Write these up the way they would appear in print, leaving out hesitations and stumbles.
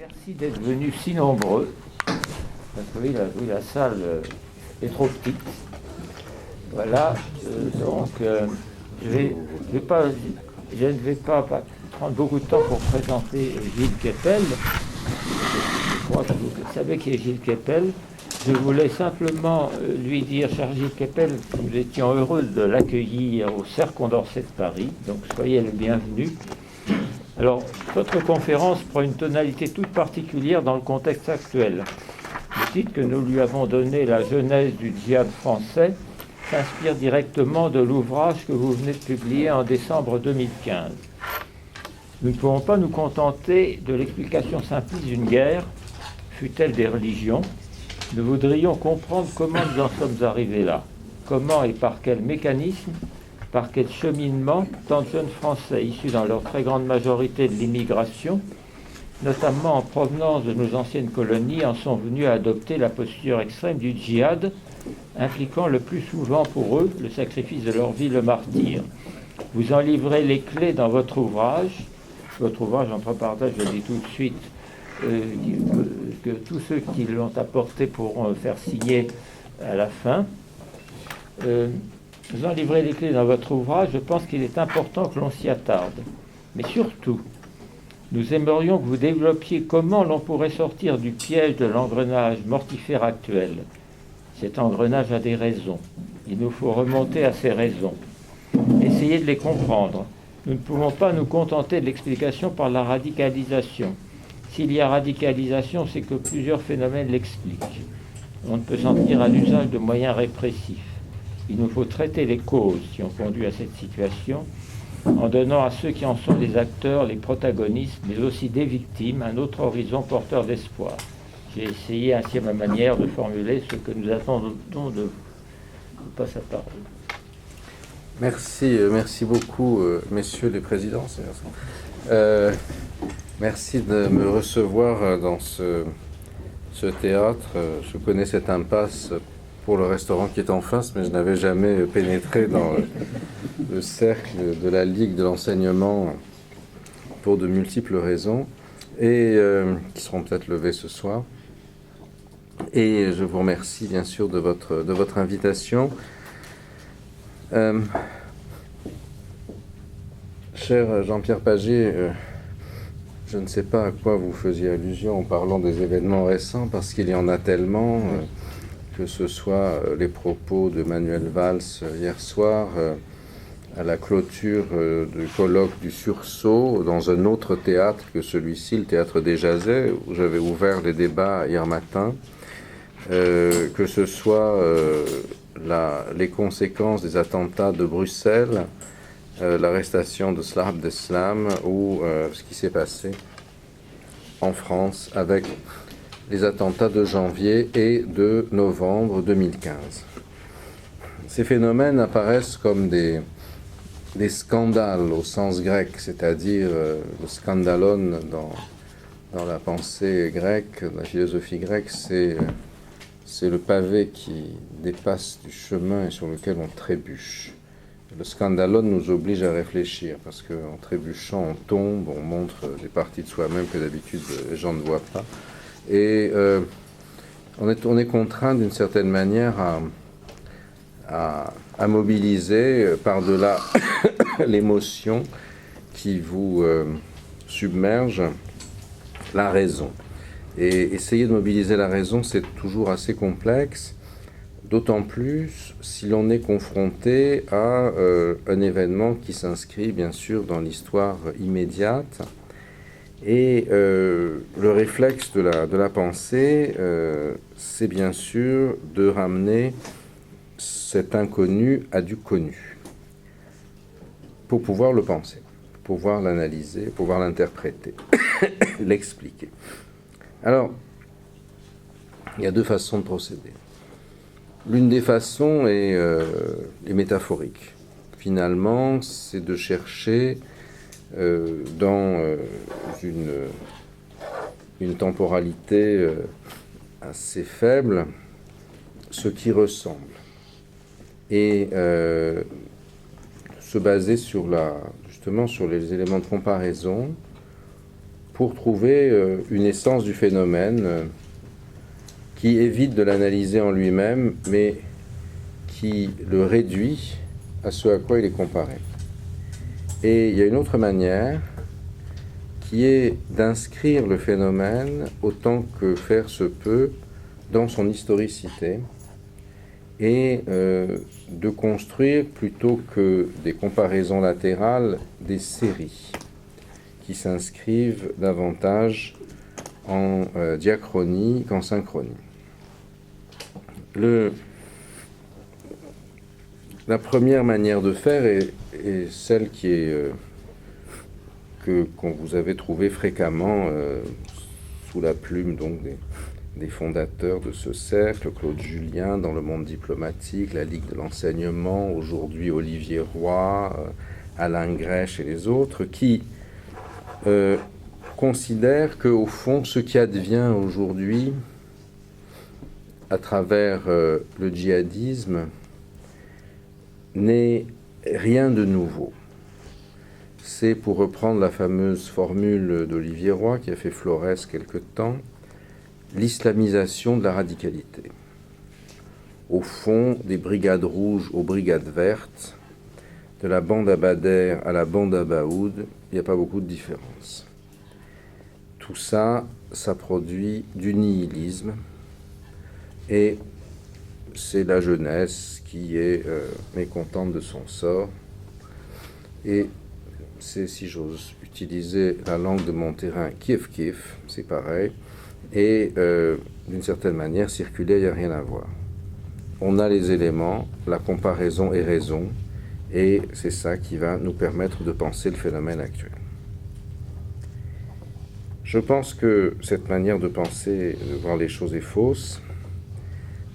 Merci d'être venus si nombreux. Parce que oui, la salle est trop petite. Voilà. Je ne vais pas prendre beaucoup de temps pour présenter Gilles Kepel. Je crois que vous savez qui est Gilles Kepel. Je voulais simplement lui dire, cher Gilles Kepel, que nous étions heureux de l'accueillir au Cercle Condorcet de Paris. Donc soyez le bienvenu. Alors, votre conférence prend une tonalité toute particulière dans le contexte actuel. Le titre que nous lui avons donné, La genèse du djihad français, s'inspire directement de l'ouvrage que vous venez de publier en décembre 2015. Nous ne pouvons pas nous contenter de l'explication simpliste d'une guerre, fût-elle des religions. Nous voudrions comprendre comment nous en sommes arrivés là, comment et par quel mécanisme, par quel cheminement tant de jeunes Français issus dans leur très grande majorité de l'immigration, notamment en provenance de nos anciennes colonies, en sont venus à adopter la posture extrême du djihad, impliquant le plus souvent pour eux le sacrifice de leur vie, le martyre. Vous en livrez les clés dans votre ouvrage. Votre ouvrage, entre parenthèses, je le dis tout de suite, que tous ceux qui l'ont apporté pourront le faire signer à la fin. Vous en livrez les clés dans votre ouvrage. Je pense qu'il est important que l'on s'y attarde. Mais surtout, nous aimerions que vous développiez comment l'on pourrait sortir du piège de l'engrenage mortifère actuel. Cet engrenage a des raisons. Il nous faut remonter à ces raisons. Essayer de les comprendre. Nous ne pouvons pas nous contenter de l'explication par la radicalisation. S'il y a radicalisation, c'est que plusieurs phénomènes l'expliquent. On ne peut s'en tenir à l'usage de moyens répressifs. Il nous faut traiter les causes qui ont conduit à cette situation, en donnant à ceux qui en sont les acteurs, les protagonistes, mais aussi des victimes, un autre horizon porteur d'espoir. J'ai essayé ainsi à ma manière de formuler ce que nous attendons de vous. Je passe la parole. Merci beaucoup, messieurs les présidents. Merci de me recevoir dans ce théâtre. Je connais cette impasse pour le restaurant qui est en face, mais je n'avais jamais pénétré dans le cercle de la Ligue de l'enseignement pour de multiples raisons, et qui seront peut-être levées ce soir. Et je vous remercie bien sûr de votre invitation. Cher Jean-Pierre Pagé, je ne sais pas à quoi vous faisiez allusion en parlant des événements récents, parce qu'il y en a tellement, que ce soit les propos de Manuel Valls hier soir, à la clôture du colloque du Sursaut, dans un autre théâtre que celui-ci, le théâtre des Jazets, où j'avais ouvert les débats hier matin, que ce soit les conséquences des attentats de Bruxelles, l'arrestation de Salah Abdeslam, ou ce qui s'est passé en France avec les attentats de janvier et de novembre 2015. Ces phénomènes apparaissent comme des scandales au sens grec, c'est-à-dire le scandalon dans la pensée grecque, dans la philosophie grecque, c'est le pavé qui dépasse du chemin et sur lequel on trébuche. Le scandalon nous oblige à réfléchir, parce qu'en trébuchant, on tombe, on montre des parties de soi-même que d'habitude les gens ne voient pas. Et on est contraint d'une certaine manière à mobiliser par-delà l'émotion qui vous submerge, la raison. Et essayer de mobiliser la raison, c'est toujours assez complexe, d'autant plus si l'on est confronté à un événement qui s'inscrit bien sûr dans l'histoire immédiate. Et le réflexe de la pensée, c'est bien sûr de ramener cet inconnu à du connu, pour pouvoir le penser, pour pouvoir l'analyser, pour pouvoir l'interpréter, l'expliquer. Alors, il y a deux façons de procéder. L'une des façons est métaphorique. Finalement, c'est de chercher dans une temporalité assez faible ce qui ressemble, et se baser justement sur les éléments de comparaison pour trouver une essence du phénomène qui évite de l'analyser en lui-même, mais qui le réduit à ce à quoi il est comparé. Et il y a une autre manière qui est d'inscrire le phénomène autant que faire se peut dans son historicité et de construire plutôt que des comparaisons latérales des séries qui s'inscrivent davantage en diachronie qu'en synchronie. La première manière de faire est celle qui est qu'on vous avez trouvée fréquemment sous la plume donc des fondateurs de ce cercle, Claude Julien dans Le Monde diplomatique, la Ligue de l'enseignement, aujourd'hui Olivier Roy, Alain Grèche et les autres, qui considèrent qu'au fond, ce qui advient aujourd'hui à travers le djihadisme n'est rien de nouveau. C'est, pour reprendre la fameuse formule d'Olivier Roy, qui a fait Flores quelque temps, l'islamisation de la radicalité. Au fond, des brigades rouges aux brigades vertes, de la bande à Bader à la bande à Baoud, il n'y a pas beaucoup de différence. Tout ça, ça produit du nihilisme, et c'est la jeunesse qui est mécontente de son sort. Et c'est, si j'ose utiliser la langue de mon terrain, kiff-kiff, c'est pareil. Et d'une certaine manière, circuler, il n'y a rien à voir. On a les éléments, la comparaison est raison, et c'est ça qui va nous permettre de penser le phénomène actuel. Je pense que cette manière de penser, de voir les choses est fausse,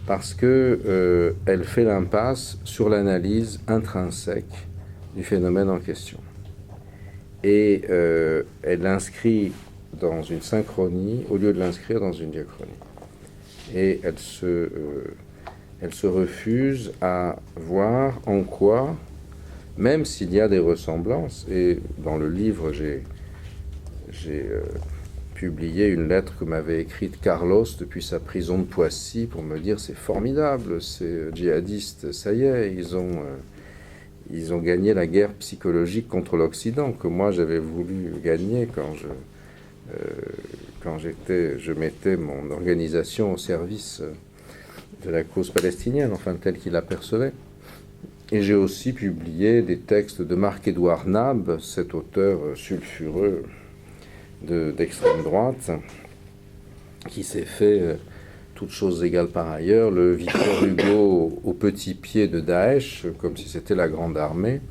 parce que elle fait l'impasse sur l'analyse intrinsèque du phénomène en question. Et elle l'inscrit dans une synchronie au lieu de l'inscrire dans une diachronie. Et elle se refuse à voir en quoi, même s'il y a des ressemblances, et dans le livre j'ai publié une lettre que m'avait écrite Carlos depuis sa prison de Poissy pour me dire c'est formidable, ces djihadistes, ça y est, ils ont gagné la guerre psychologique contre l'Occident que moi j'avais voulu gagner quand je mettais mon organisation au service de la cause palestinienne, enfin telle qu'il l'apercevait. Et j'ai aussi publié des textes de Marc-Édouard Nab, cet auteur sulfureux d'extrême droite, qui s'est fait, toutes choses égales par ailleurs, le Victor Hugo au petit pied de Daesh, comme si c'était la grande armée.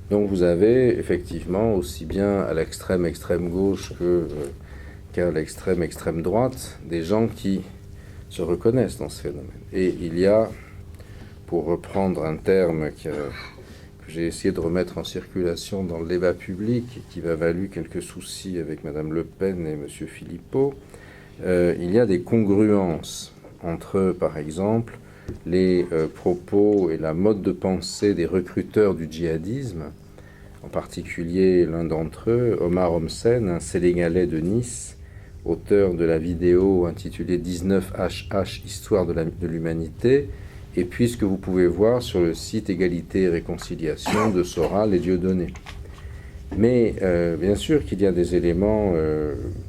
Donc vous avez effectivement, aussi bien à l'extrême gauche qu'à l'extrême droite, des gens qui se reconnaissent dans ce phénomène. Et il y a, pour reprendre un terme que j'ai essayé de remettre en circulation dans le débat public et qui m'a valu quelques soucis avec Mme Le Pen et M. Philippot, il y a des congruences entre, par exemple, les propos et la mode de pensée des recruteurs du djihadisme, en particulier l'un d'entre eux, Omar Homsen, un Sénégalais de Nice, auteur de la vidéo intitulée 19HH, Histoire de l'humanité, et puis ce que vous pouvez voir sur le site Égalité et Réconciliation de Soral et Dieudonné. Mais bien sûr qu'il y a des éléments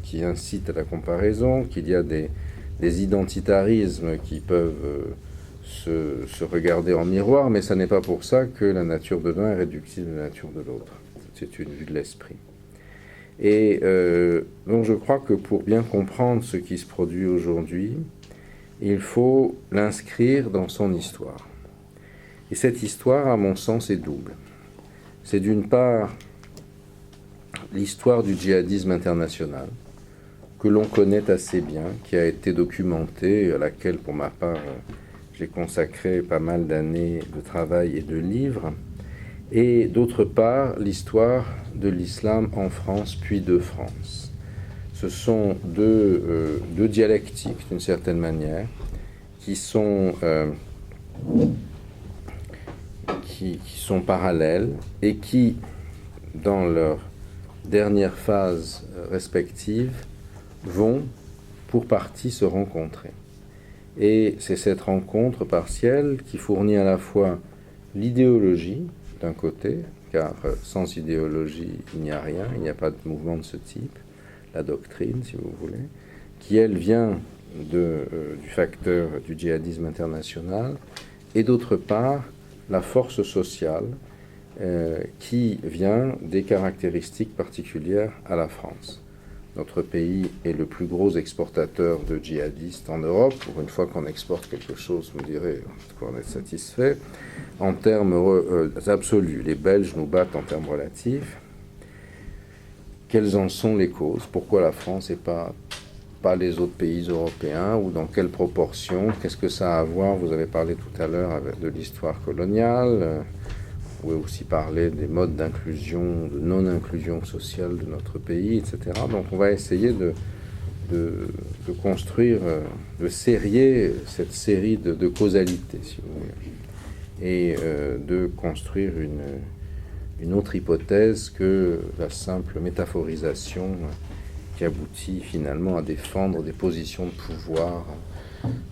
qui incitent à la comparaison, qu'il y a des identitarismes qui peuvent se regarder en miroir, mais ça n'est pas pour ça que la nature de l'un est réductible à la nature de l'autre. C'est une vue de l'esprit. Et donc je crois que pour bien comprendre ce qui se produit aujourd'hui, il faut l'inscrire dans son histoire. Et cette histoire, à mon sens, est double. C'est d'une part l'histoire du djihadisme international, que l'on connaît assez bien, qui a été documentée, à laquelle, pour ma part, j'ai consacré pas mal d'années de travail et de livres, et d'autre part l'histoire de l'islam en France, puis de France. Ce sont deux dialectiques, d'une certaine manière, qui sont parallèles et qui, dans leur dernières phases respectives vont pour partie se rencontrer. Et c'est cette rencontre partielle qui fournit à la fois l'idéologie d'un côté, car sans idéologie il n'y a rien, il n'y a pas de mouvement de ce type, la doctrine si vous voulez, qui elle vient du facteur du djihadisme international, et d'autre part la force sociale qui vient des caractéristiques particulières à la France. Notre pays est le plus gros exportateur de djihadistes en Europe. Pour une fois qu'on exporte quelque chose, vous direz qu'on est satisfait. En termes absolus, les Belges nous battent en termes relatifs. Quelles en sont les causes? Pourquoi la France et pas les autres pays européens? Ou dans quelle proportion? Qu'est-ce que ça a à voir? Vous avez parlé tout à l'heure de l'histoire coloniale. Vous pouvez aussi parler des modes d'inclusion, de non-inclusion sociale de notre pays, etc. Donc on va essayer de construire, de serrer cette série de causalités, si vous voulez, et de construire une autre hypothèse que la simple métaphorisation qui aboutit finalement à défendre des positions de pouvoir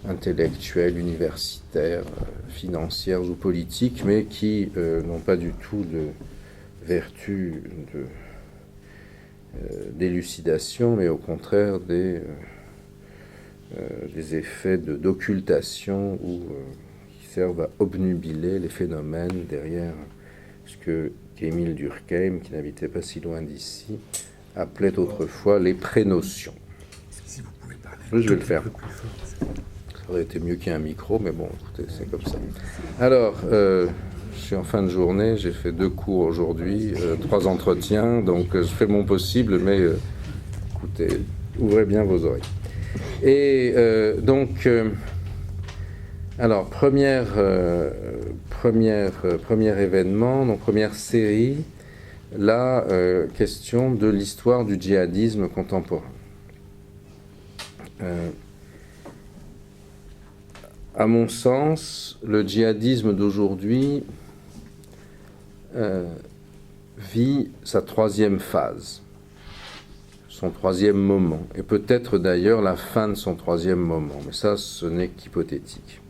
intellectuelles, universitaires, financières ou politiques, mais qui n'ont pas du tout de vertu d'élucidation, mais au contraire des effets d'occultation ou qui servent à obnubiler les phénomènes derrière ce que Émile Durkheim, qui n'habitait pas si loin d'ici, appelait autrefois les prénotions. Si vous pouvez parler oui, je vais le faire. Ça aurait été mieux qu'il y ait un micro, mais bon, écoutez, c'est comme ça. Alors, je suis en fin de journée, j'ai fait 2 cours aujourd'hui, 3 entretiens, donc je fais mon possible, mais écoutez, ouvrez bien vos oreilles. Et donc, alors, premier événement, donc première série, la question de l'histoire du djihadisme contemporain. À mon sens, le djihadisme d'aujourd'hui vit sa 3e phase, son 3e moment, et peut-être d'ailleurs la fin de son 3e moment, mais ça, ce n'est qu'hypothétique.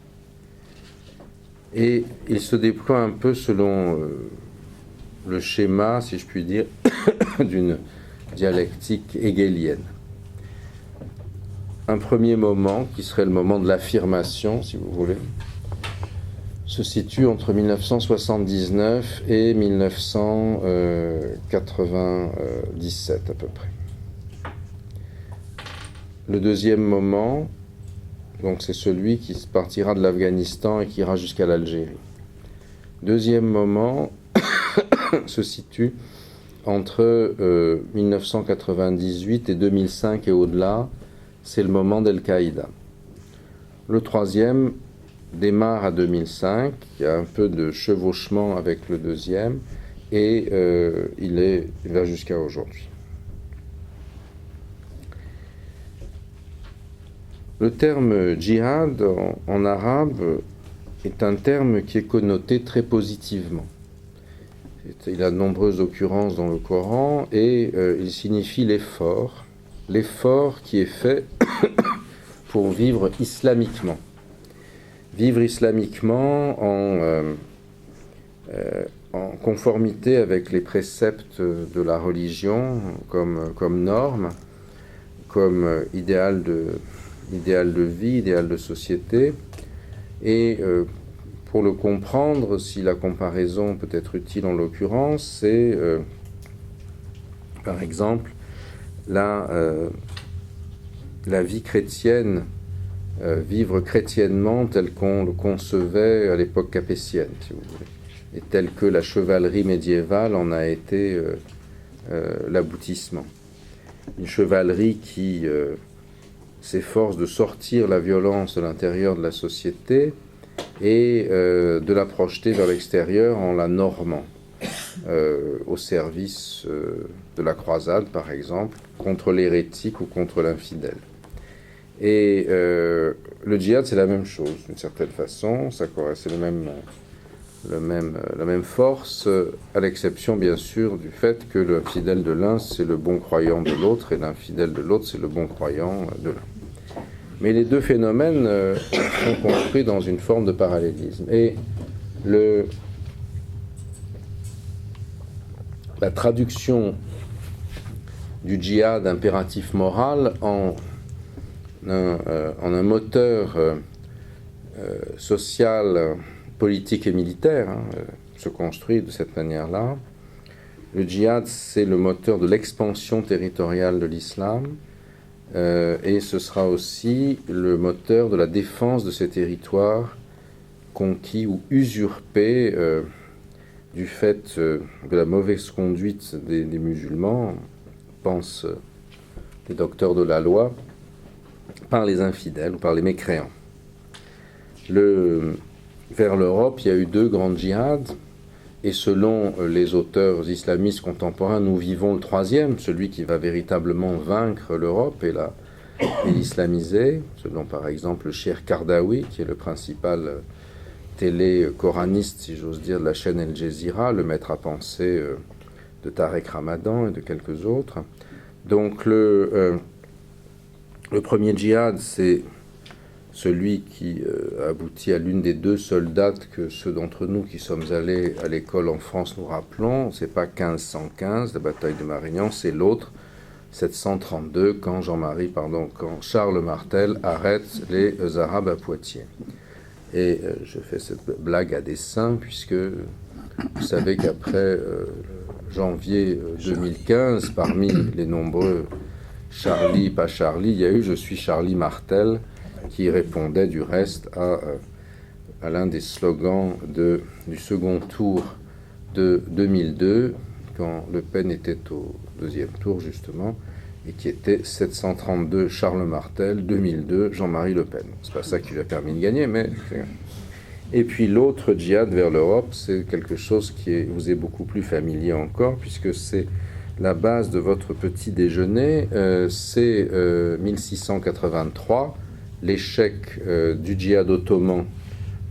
Et il se déploie un peu selon le schéma, si je puis dire, d'une dialectique hegelienne. Un premier moment, qui serait le moment de l'affirmation, si vous voulez, se situe entre 1979 et 1997 à peu près. Le deuxième moment, donc c'est celui qui partira de l'Afghanistan et qui ira jusqu'à l'Algérie. Deuxième moment se situe entre 1998 et 2005 et au-delà, c'est le moment d'Al-Qaïda. Le troisième démarre à 2005, il y a un peu de chevauchement avec le deuxième, et il va jusqu'à aujourd'hui. Le terme djihad en arabe est un terme qui est connoté très positivement. Il a de nombreuses occurrences dans le Coran et il signifie l'effort qui est fait pour vivre islamiquement. Vivre islamiquement en conformité avec les préceptes de la religion comme norme, comme idéal de vie, idéal de société. Et pour le comprendre, si la comparaison peut être utile en l'occurrence, c'est par exemple la vie chrétienne, vivre chrétiennement tel qu'on le concevait à l'époque capétienne, si vous voulez, et tel que la chevalerie médiévale en a été l'aboutissement. Une chevalerie qui s'efforce de sortir la violence de l'intérieur de la société et de la projeter vers l'extérieur en la normant, au service de la croisade, par exemple, contre l'hérétique ou contre l'infidèle. Et le djihad, c'est la même chose, d'une certaine façon, c'est le même la même force, à l'exception bien sûr du fait que l'infidèle de l'un c'est le bon croyant de l'autre et l'infidèle de l'autre c'est le bon croyant de l'un. Mais les deux phénomènes sont construits dans une forme de parallélisme. Et la traduction du djihad impératif moral en un moteur social, politique et militaire se construit de cette manière-là. Le djihad, c'est le moteur de l'expansion territoriale de l'islam et ce sera aussi le moteur de la défense de ces territoires conquis ou usurpés du fait de la mauvaise conduite des musulmans, pensent les docteurs de la loi, par les infidèles ou par les mécréants. Vers l'Europe, il y a eu deux grands djihads, et selon les auteurs islamistes contemporains, nous vivons le troisième, celui qui va véritablement vaincre l'Europe et l'islamiser, selon par exemple le Cheikh Kardawi, qui est le principal télé-coraniste, si j'ose dire, de la chaîne El Jazeera, le maître à penser de Tarek Ramadan et de quelques autres. Donc le premier djihad, c'est celui qui aboutit à l'une des deux seules dates que ceux d'entre nous qui sommes allés à l'école en France nous rappelons. C'est pas 1515, la bataille de Marignan, c'est l'autre, 732, quand Charles Martel arrête les Arabes à Poitiers. Et je fais cette blague à dessein, puisque vous savez qu'après janvier 2015, parmi les nombreux Charlie, pas Charlie, il y a eu « Je suis Charlie Martel », qui répondait du reste à l'un des slogans du second tour de 2002, quand Le Pen était au deuxième tour justement, et qui était 732 Charles Martel, 2002 Jean-Marie Le Pen. C'est pas ça qui lui a permis de gagner, mais... Et puis l'autre djihad vers l'Europe, c'est quelque chose qui vous est beaucoup plus familier encore, puisque c'est la base de votre petit déjeuner, c'est 1683, l'échec du djihad ottoman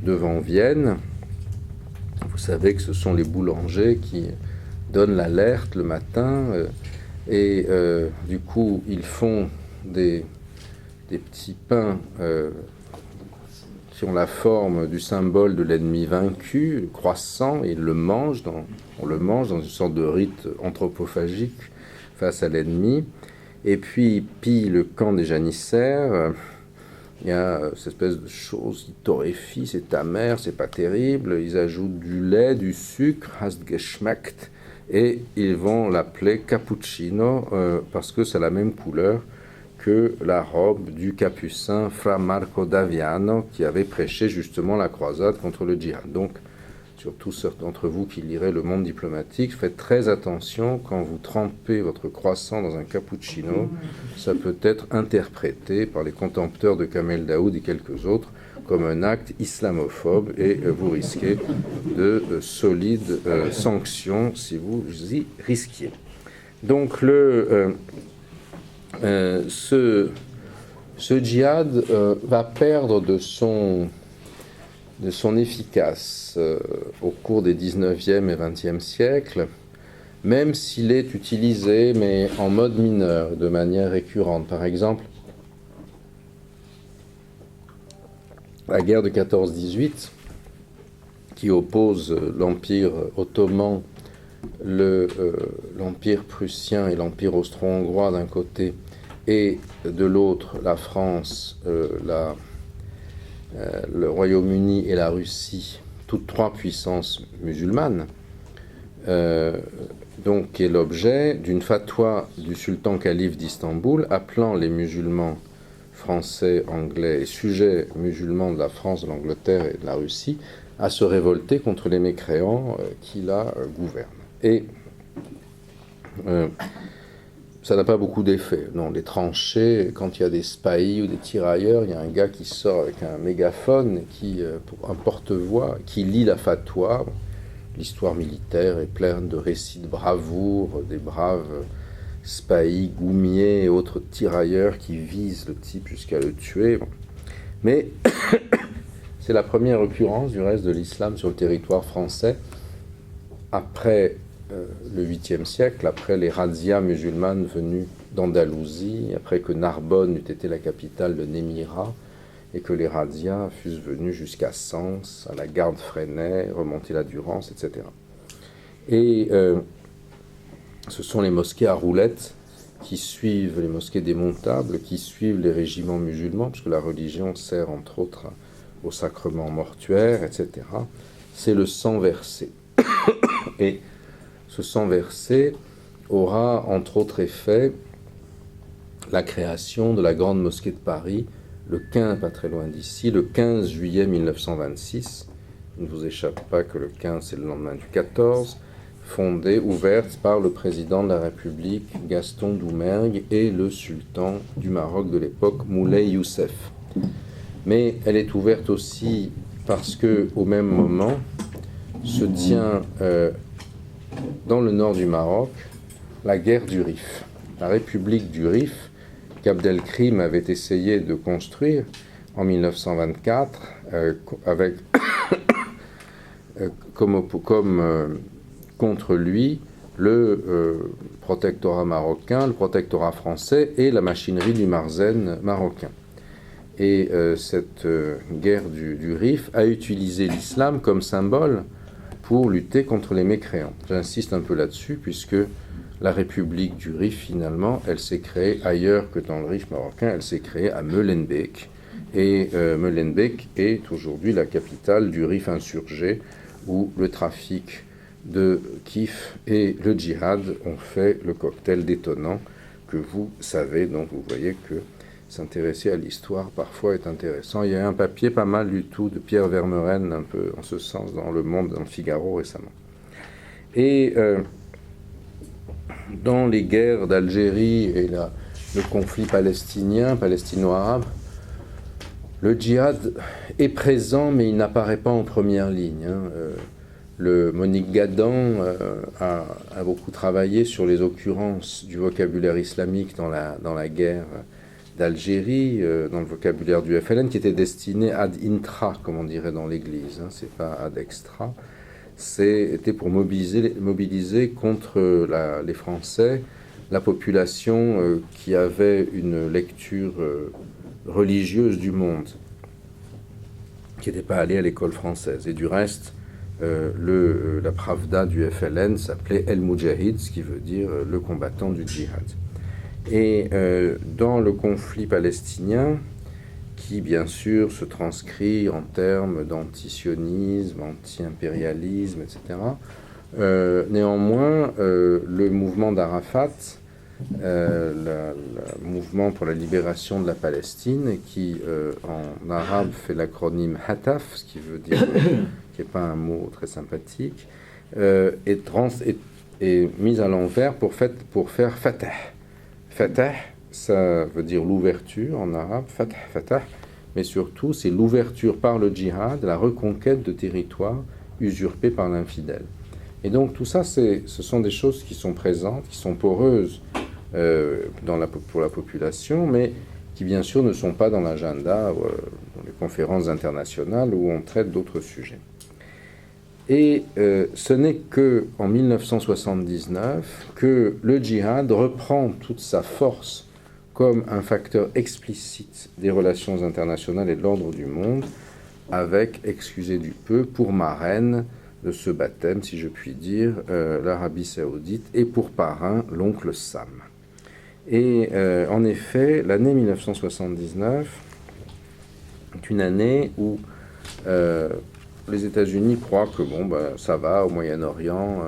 devant Vienne. Vous savez que ce sont les boulangers qui donnent l'alerte le matin et du coup ils font des petits pains qui ont la forme du symbole de l'ennemi vaincu, le croissant, et on le mange dans une sorte de rite anthropophagique face à l'ennemi. Et puis ils pillent le camp des janissaires. Il y a cette espèce de chose qui torréfie, c'est amer, c'est pas terrible. Ils ajoutent du lait, du sucre, hast geschmeckt, et ils vont l'appeler cappuccino parce que c'est la même couleur que la robe du capucin Fra Marco d'Aviano qui avait prêché justement la croisade contre le djihad. Donc, surtout ceux d'entre vous qui liraient Le Monde diplomatique, faites très attention quand vous trempez votre croissant dans un cappuccino. Ça peut être interprété par les contempteurs de Kamel Daoud et quelques autres comme un acte islamophobe et vous risquez de solides sanctions si vous y risquiez. Donc ce djihad va perdre de son efficace au cours des 19e et 20e siècles, même s'il est utilisé, mais en mode mineur, de manière récurrente. Par exemple, la guerre de 14-18, qui oppose l'Empire ottoman, l'Empire prussien et l'Empire austro-hongrois d'un côté, et de l'autre la France, le Royaume-Uni et la Russie, toutes trois puissances musulmanes, donc qui est l'objet d'une fatwa du sultan calife d'Istanbul appelant les musulmans français, anglais et sujets musulmans de la France, de l'Angleterre et de la Russie à se révolter contre les mécréants qui la gouvernent. Et ça n'a pas beaucoup d'effet. Dans les tranchées, quand il y a des spahis ou des tirailleurs, il y a un gars qui sort avec un mégaphone, un porte-voix, qui lit la fatwa. L'histoire militaire est pleine de récits de bravoure, des braves spahis, goumiers et autres tirailleurs qui visent le type jusqu'à le tuer. Mais C'est la première occurrence du reste de l'islam sur le territoire français après le 8e siècle, après les razzias musulmanes venues d'Andalousie, après que Narbonne eût été la capitale de Némira, et que les razzias fussent venus jusqu'à Sens, à la Garde Freinet, remonter la Durance, etc. Et ce sont les mosquées à roulettes qui suivent, les mosquées démontables, qui suivent les régiments musulmans, puisque la religion sert entre autres au sacrement mortuaire, etc. C'est le sang versé. Et ce sang versé aura entre autres effet la création de la Grande Mosquée de Paris, le 15, pas très loin d'ici, le 15 juillet 1926. Il ne vous échappe pas que le 15, c'est le lendemain du 14, fondée, ouverte par le président de la République, Gaston Doumergue, et le sultan du Maroc de l'époque, Moulay Youssef. Mais elle est ouverte aussi parce que, au même moment, se tient dans le nord du Maroc la guerre du Rif. La République du Rif, qu'Abdelkrim avait essayé de construire en 1924, avec contre lui le protectorat marocain, le protectorat français et la machinerie du Marzen marocain. Et cette guerre du Rif a utilisé l'islam comme symbole pour lutter contre les mécréants. J'insiste un peu là-dessus, puisque la République du Rif, finalement, elle s'est créée ailleurs que dans le Rif marocain, elle s'est créée à Molenbeek. Et Molenbeek est aujourd'hui la capitale du Rif insurgé, où le trafic de kif et le djihad ont fait le cocktail détonnant que vous savez. Donc vous voyez que s'intéresser à l'histoire parfois est intéressant. Il y a un papier pas mal du tout de Pierre Vermeuren, un peu en ce sens, dans Le Monde, dans le Figaro récemment. Et dans les guerres d'Algérie et le conflit palestino-arabe, le djihad est présent, mais il n'apparaît pas en première ligne. Le Monique Gadan a beaucoup travaillé sur les occurrences du vocabulaire islamique dans la guerre d'Algérie, dans le vocabulaire du FLN, qui était destiné ad intra, comme on dirait dans l'Église, c'est pas ad extra. C'était pour mobiliser contre les Français, la population qui avait une lecture religieuse du monde, qui n'était pas allée à l'école française. Et du reste, la Pravda du FLN s'appelait El Moudjahid, ce qui veut dire le combattant du djihad. Et dans le conflit palestinien, qui bien sûr se transcrit en termes d'antisionisme, anti-impérialisme, etc., néanmoins, le mouvement d'Arafat, le mouvement pour la libération de la Palestine, qui en arabe fait l'acronyme Hataf, ce qui veut dire, qui n'est pas un mot très sympathique, est mis à l'envers pour faire Fatah. Fatah, ça veut dire l'ouverture en arabe, Fatah, mais surtout c'est l'ouverture par le djihad, la reconquête de territoires usurpés par l'infidèle. Et donc tout ça, ce sont des choses qui sont présentes, qui sont poreuses pour la population, mais qui bien sûr ne sont pas dans l'agenda, dans les conférences internationales où on traite d'autres sujets. Et ce n'est qu'en 1979 que le djihad reprend toute sa force comme un facteur explicite des relations internationales et de l'ordre du monde, avec, excusez du peu, pour marraine de ce baptême, si je puis dire, l'Arabie saoudite, et pour parrain, l'oncle Sam. Et en effet, l'année 1979 est une année où les États-Unis croient que ça va au Moyen-Orient,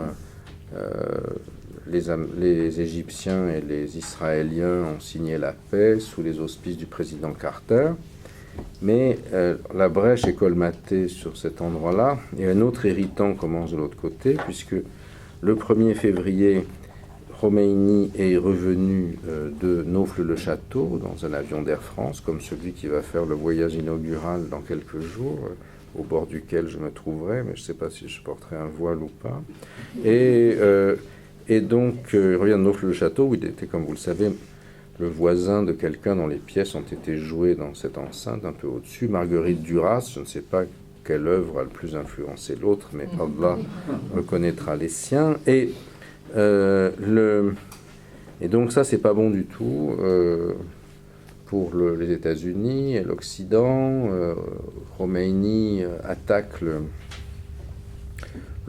les Égyptiens et les Israéliens ont signé la paix sous les auspices du président Carter, mais la brèche est colmatée sur cet endroit-là, et un autre irritant commence de l'autre côté, puisque le 1er février, Khomeini est revenu de Naufle-le-Château dans un avion d'Air France, comme celui qui va faire le voyage inaugural dans quelques jours, au bord duquel je me trouverai, mais je ne sais pas si je porterai un voile ou pas. Et donc, il revient de Naufle-le-Château, où il était, comme vous le savez, le voisin de quelqu'un dont les pièces ont été jouées dans cette enceinte, un peu au-dessus, Marguerite Duras. Je ne sais pas quelle œuvre a le plus influencé l'autre, mais Allah reconnaîtra les siens. Et donc ça, c'est pas bon du tout pour les États-Unis et l'Occident. Khomeini attaque le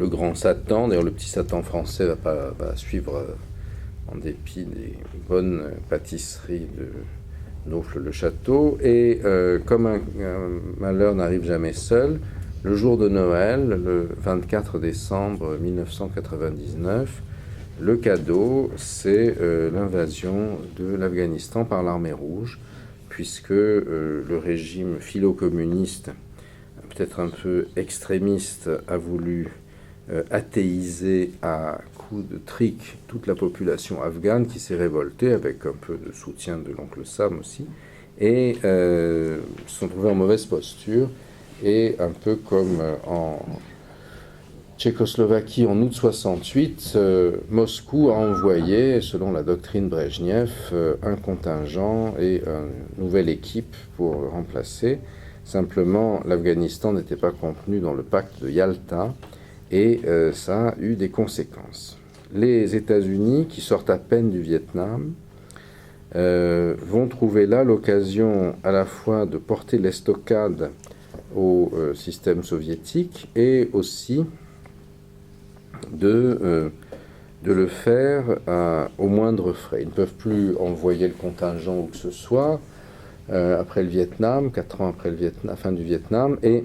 grand Satan. D'ailleurs, le petit Satan français va suivre, en dépit des bonnes pâtisseries de Naufle-le-Château. Et comme un malheur n'arrive jamais seul, le jour de Noël, le 24 décembre 1999, le cadeau, c'est l'invasion de l'Afghanistan par l'armée rouge, puisque le régime philo-communiste, peut-être un peu extrémiste, a voulu athéiser à coups de trick toute la population afghane qui s'est révoltée, avec un peu de soutien de l'oncle Sam aussi, et se sont trouvés en mauvaise posture, et un peu comme en Tchécoslovaquie en août 68, Moscou a envoyé, selon la doctrine Brejnev, un contingent et une nouvelle équipe pour le remplacer. Simplement, l'Afghanistan n'était pas contenu dans le pacte de Yalta, et ça a eu des conséquences. Les États-Unis, qui sortent à peine du Vietnam, vont trouver là l'occasion à la fois de porter l'estocade au système soviétique et aussi de le faire au moindre frais. Ils ne peuvent plus envoyer le contingent où que ce soit après le Vietnam, 4 ans après la fin du Vietnam, et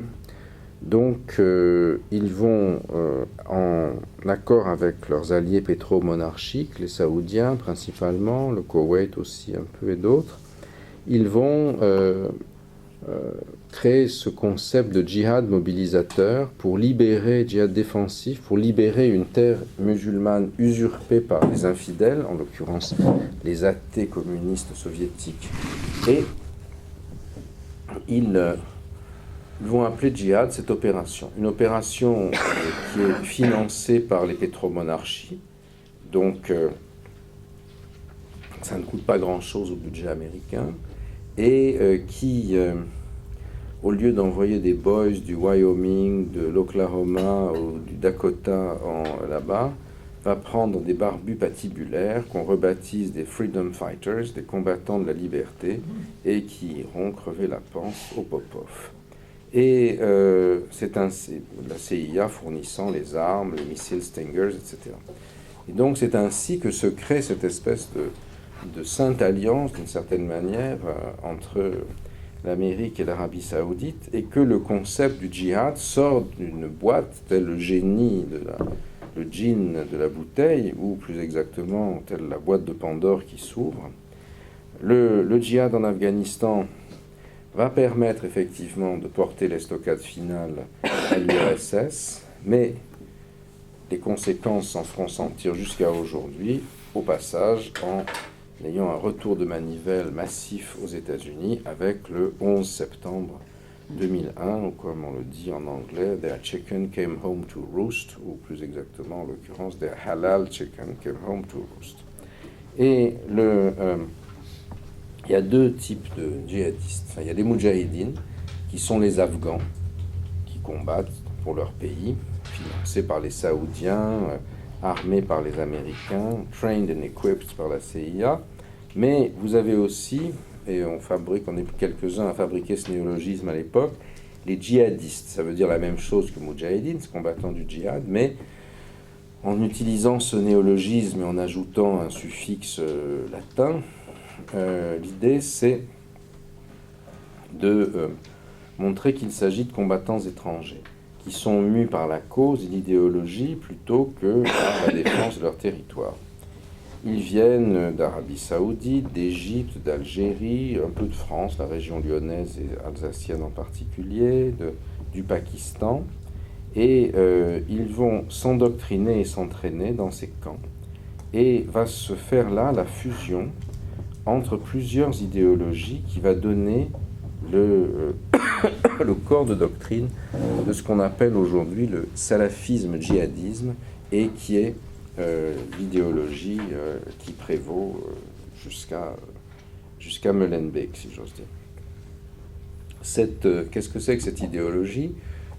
donc ils vont, en accord avec leurs alliés pétro-monarchiques, les Saoudiens principalement, le Koweït aussi un peu et d'autres, ils vont créer ce concept de djihad mobilisateur pour libérer, djihad défensif, pour libérer une terre musulmane usurpée par les infidèles, en l'occurrence les athées communistes soviétiques, et ils vont appeler djihad cette opération. Une opération qui est financée par les pétromonarchies, donc ça ne coûte pas grand-chose au budget américain, et qui, au lieu d'envoyer des boys du Wyoming, de l'Oklahoma ou du Dakota là-bas, va prendre des barbus patibulaires qu'on rebaptise des Freedom Fighters, des combattants de la liberté, et qui iront crever la panse au Popov. Et c'est la CIA fournissant les armes, les missiles Stingers, etc. Et donc c'est ainsi que se crée cette espèce de sainte alliance, d'une certaine manière, entre l'Amérique et l'Arabie Saoudite, et que le concept du djihad sort d'une boîte, tel le génie le djinn de la bouteille, ou plus exactement, telle la boîte de Pandore qui s'ouvre. Le djihad en Afghanistan va permettre effectivement de porter l'estocade finale à l'URSS, mais les conséquences s'en feront sentir jusqu'à aujourd'hui, au passage, en ayant un retour de manivelle massif aux États-Unis avec le 11 septembre 2001, ou comme on le dit en anglais, their chicken came home to roost, ou plus exactement en l'occurrence, their halal chicken came home to roost. Et il y a deux types de djihadistes. Enfin, il y a les moudjahidines, qui sont les Afghans, qui combattent pour leur pays, financés par les Saoudiens, armés par les Américains, trained and equipped par la CIA. Mais vous avez aussi, et on est quelques-uns à fabriquer ce néologisme à l'époque, les djihadistes. Ça veut dire la même chose que moudjahidines, combattants du djihad, mais en utilisant ce néologisme et en ajoutant un suffixe latin, l'idée c'est de montrer qu'il s'agit de combattants étrangers qui sont mus par la cause et l'idéologie plutôt que par la défense de leur territoire. Ils viennent d'Arabie Saoudite, d'Égypte, d'Algérie, un peu de France, la région lyonnaise et alsacienne en particulier, du Pakistan, et ils vont s'endoctriner et s'entraîner dans ces camps. Et va se faire là la fusion entre plusieurs idéologies qui va donner le corps de doctrine de ce qu'on appelle aujourd'hui le salafisme-djihadisme, et qui est l'idéologie qui prévaut jusqu'à jusqu'à Molenbeek, si j'ose dire. Qu'est-ce que c'est que cette idéologie?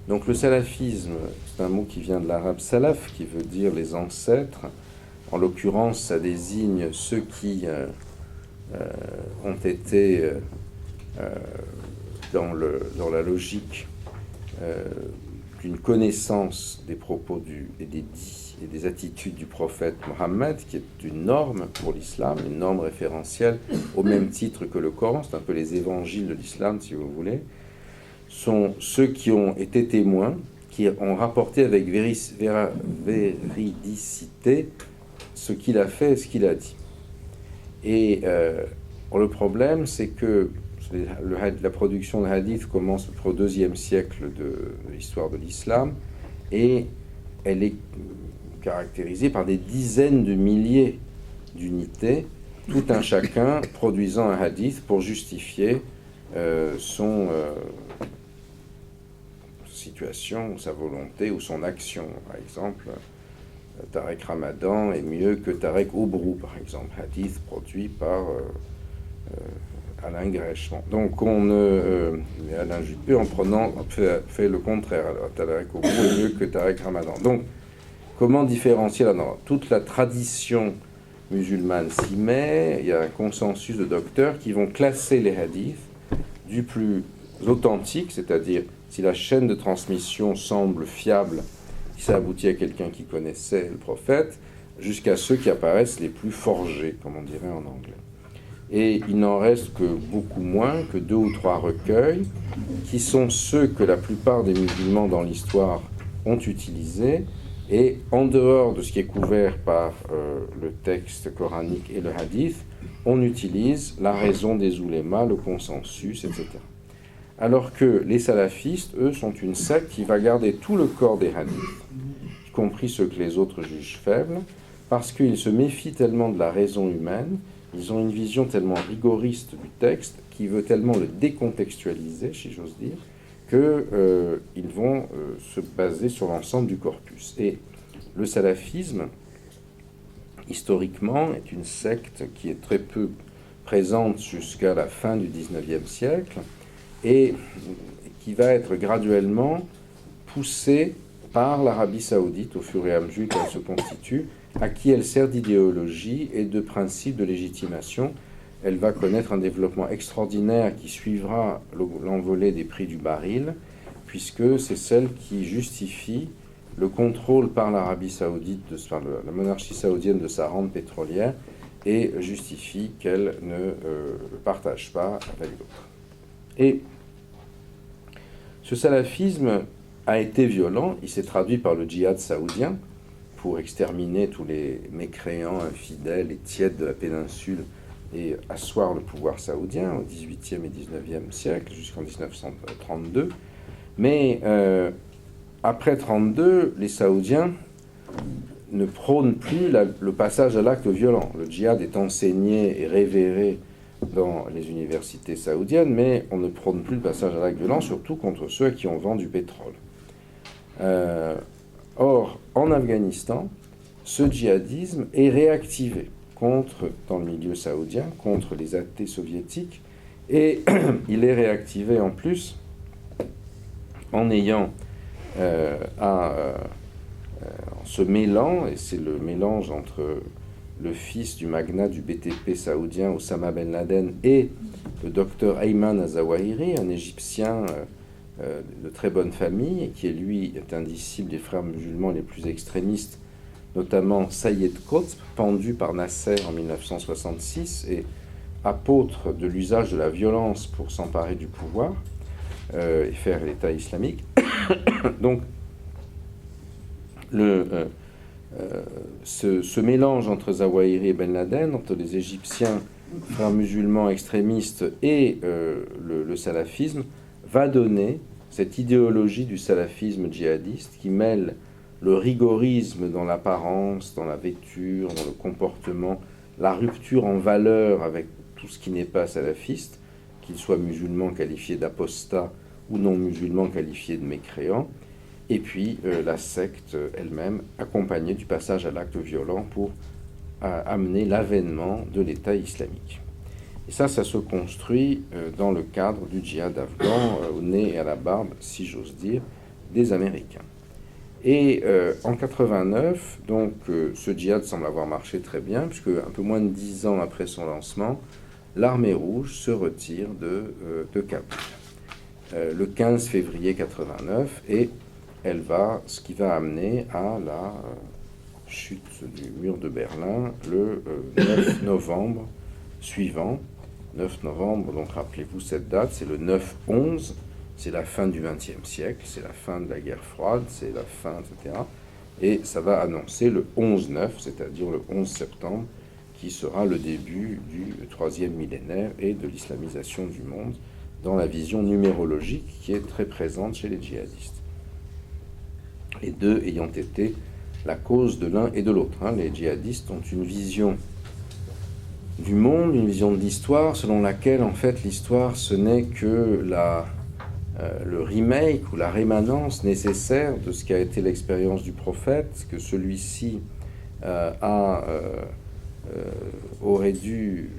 Donc le salafisme, c'est un mot qui vient de l'arabe salaf, qui veut dire les ancêtres. En l'occurrence, ça désigne ceux qui ont été dans la logique d'une connaissance des propos et des dits et des attitudes du prophète Mohammed, qui est une norme pour l'islam, une norme référentielle, au même titre que le Coran, c'est un peu les évangiles de l'islam, si vous voulez, sont ceux qui ont été témoins, qui ont rapporté avec véridicité ce qu'il a fait et ce qu'il a dit. Et le problème, c'est que la production de hadith commence au IIe siècle de l'histoire de l'islam, et elle est caractérisée par des dizaines de milliers d'unités, tout un chacun produisant un hadith pour justifier son situation, sa volonté ou son action. Par exemple, Tarek Ramadan est mieux que Tarek Obrou, par exemple, hadith produit par Alain Grèche. Donc Alain Juppé, en prenant, fait le contraire. Alors, Tarek Obrou est mieux que Tarek Ramadan. Donc, comment différencier là-dedans? Toute la tradition musulmane s'y met. Il y a un consensus de docteurs qui vont classer les hadiths du plus authentique, c'est-à-dire si la chaîne de transmission semble fiable, si ça aboutit à quelqu'un qui connaissait le prophète, jusqu'à ceux qui apparaissent les plus forgés, comme on dirait en anglais. Et il n'en reste que beaucoup moins, que 2 ou 3 recueils, qui sont ceux que la plupart des musulmans dans l'histoire ont utilisés, et en dehors de ce qui est couvert par le texte coranique et le hadith, on utilise la raison des oulémas, le consensus, etc. Alors que les salafistes, eux, sont une secte qui va garder tout le corps des hadiths, y compris ceux que les autres jugent faibles, parce qu'ils se méfient tellement de la raison humaine, ils ont une vision tellement rigoriste du texte, qui veut tellement le décontextualiser, si j'ose dire, qu'ils vont se baser sur l'ensemble du corpus. Et le salafisme, historiquement, est une secte qui est très peu présente jusqu'à la fin du XIXe siècle, et qui va être graduellement poussée par l'Arabie saoudite au fur et à mesure qu'elle se constitue, à qui elle sert d'idéologie et de principe de légitimation. Elle va connaître un développement extraordinaire qui suivra l'envolée des prix du baril, puisque c'est celle qui justifie le contrôle par l'Arabie saoudite, par la monarchie saoudienne de sa rente pétrolière, et justifie qu'elle ne partage pas avec d'autres. Et ce salafisme a été violent, il s'est traduit par le djihad saoudien pour exterminer tous les mécréants, infidèles et tièdes de la péninsule et asseoir le pouvoir saoudien au XVIIIe et XIXe siècle jusqu'en 1932. Mais après 1932, les Saoudiens ne prônent plus le passage à l'acte violent. Le djihad est enseigné et révéré dans les universités saoudiennes, mais on ne prône plus le passage à l'acte violent, surtout contre ceux à qui on vend du pétrole. Or, en Afghanistan, ce djihadisme est réactivé dans le milieu saoudien, contre les athées soviétiques, et il est réactivé en plus en ayant en se mêlant, et c'est le mélange entre le fils du magnat du BTP saoudien Osama Ben Laden et le docteur Ayman Azawahiri, un Égyptien de très bonne famille, et qui lui est un disciple des frères musulmans les plus extrémistes, notamment Sayyid Qutb, pendu par Nasser en 1966 et apôtre de l'usage de la violence pour s'emparer du pouvoir et faire l'État islamique. Donc, ce mélange entre Zawahiri et Ben Laden, entre les Égyptiens, frères musulmans extrémistes et le salafisme, va donner cette idéologie du salafisme djihadiste qui mêle le rigorisme dans l'apparence, dans la vêture, dans le comportement, la rupture en valeur avec tout ce qui n'est pas salafiste, qu'il soit musulman qualifié d'apostat ou non musulman qualifié de mécréant, et puis la secte elle-même accompagnée du passage à l'acte violent pour amener l'avènement de l'État islamique. Et ça se construit dans le cadre du djihad afghan, au nez et à la barbe, si j'ose dire, des Américains. Et en 89, donc, ce djihad semble avoir marché très bien, puisque un peu moins de 10 ans après son lancement, l'armée rouge se retire de Kaboul. Le 15 février 89, et ce qui va amener à la chute du mur de Berlin le 9 novembre suivant. 9 novembre, donc rappelez-vous cette date, c'est le 9-11, c'est la fin du XXe siècle, c'est la fin de la guerre froide, c'est la fin, etc. Et ça va annoncer le 11-9, c'est-à-dire le 11 septembre, qui sera le début du troisième millénaire et de l'islamisation du monde, dans la vision numérologique qui est très présente chez les djihadistes. Les deux ayant été la cause de l'un et de l'autre. Les djihadistes ont une vision du monde, une vision de l'histoire, selon laquelle, en fait, l'histoire, ce n'est que le remake ou la rémanence nécessaire de ce qu'a été l'expérience du prophète, que celui-ci aurait dû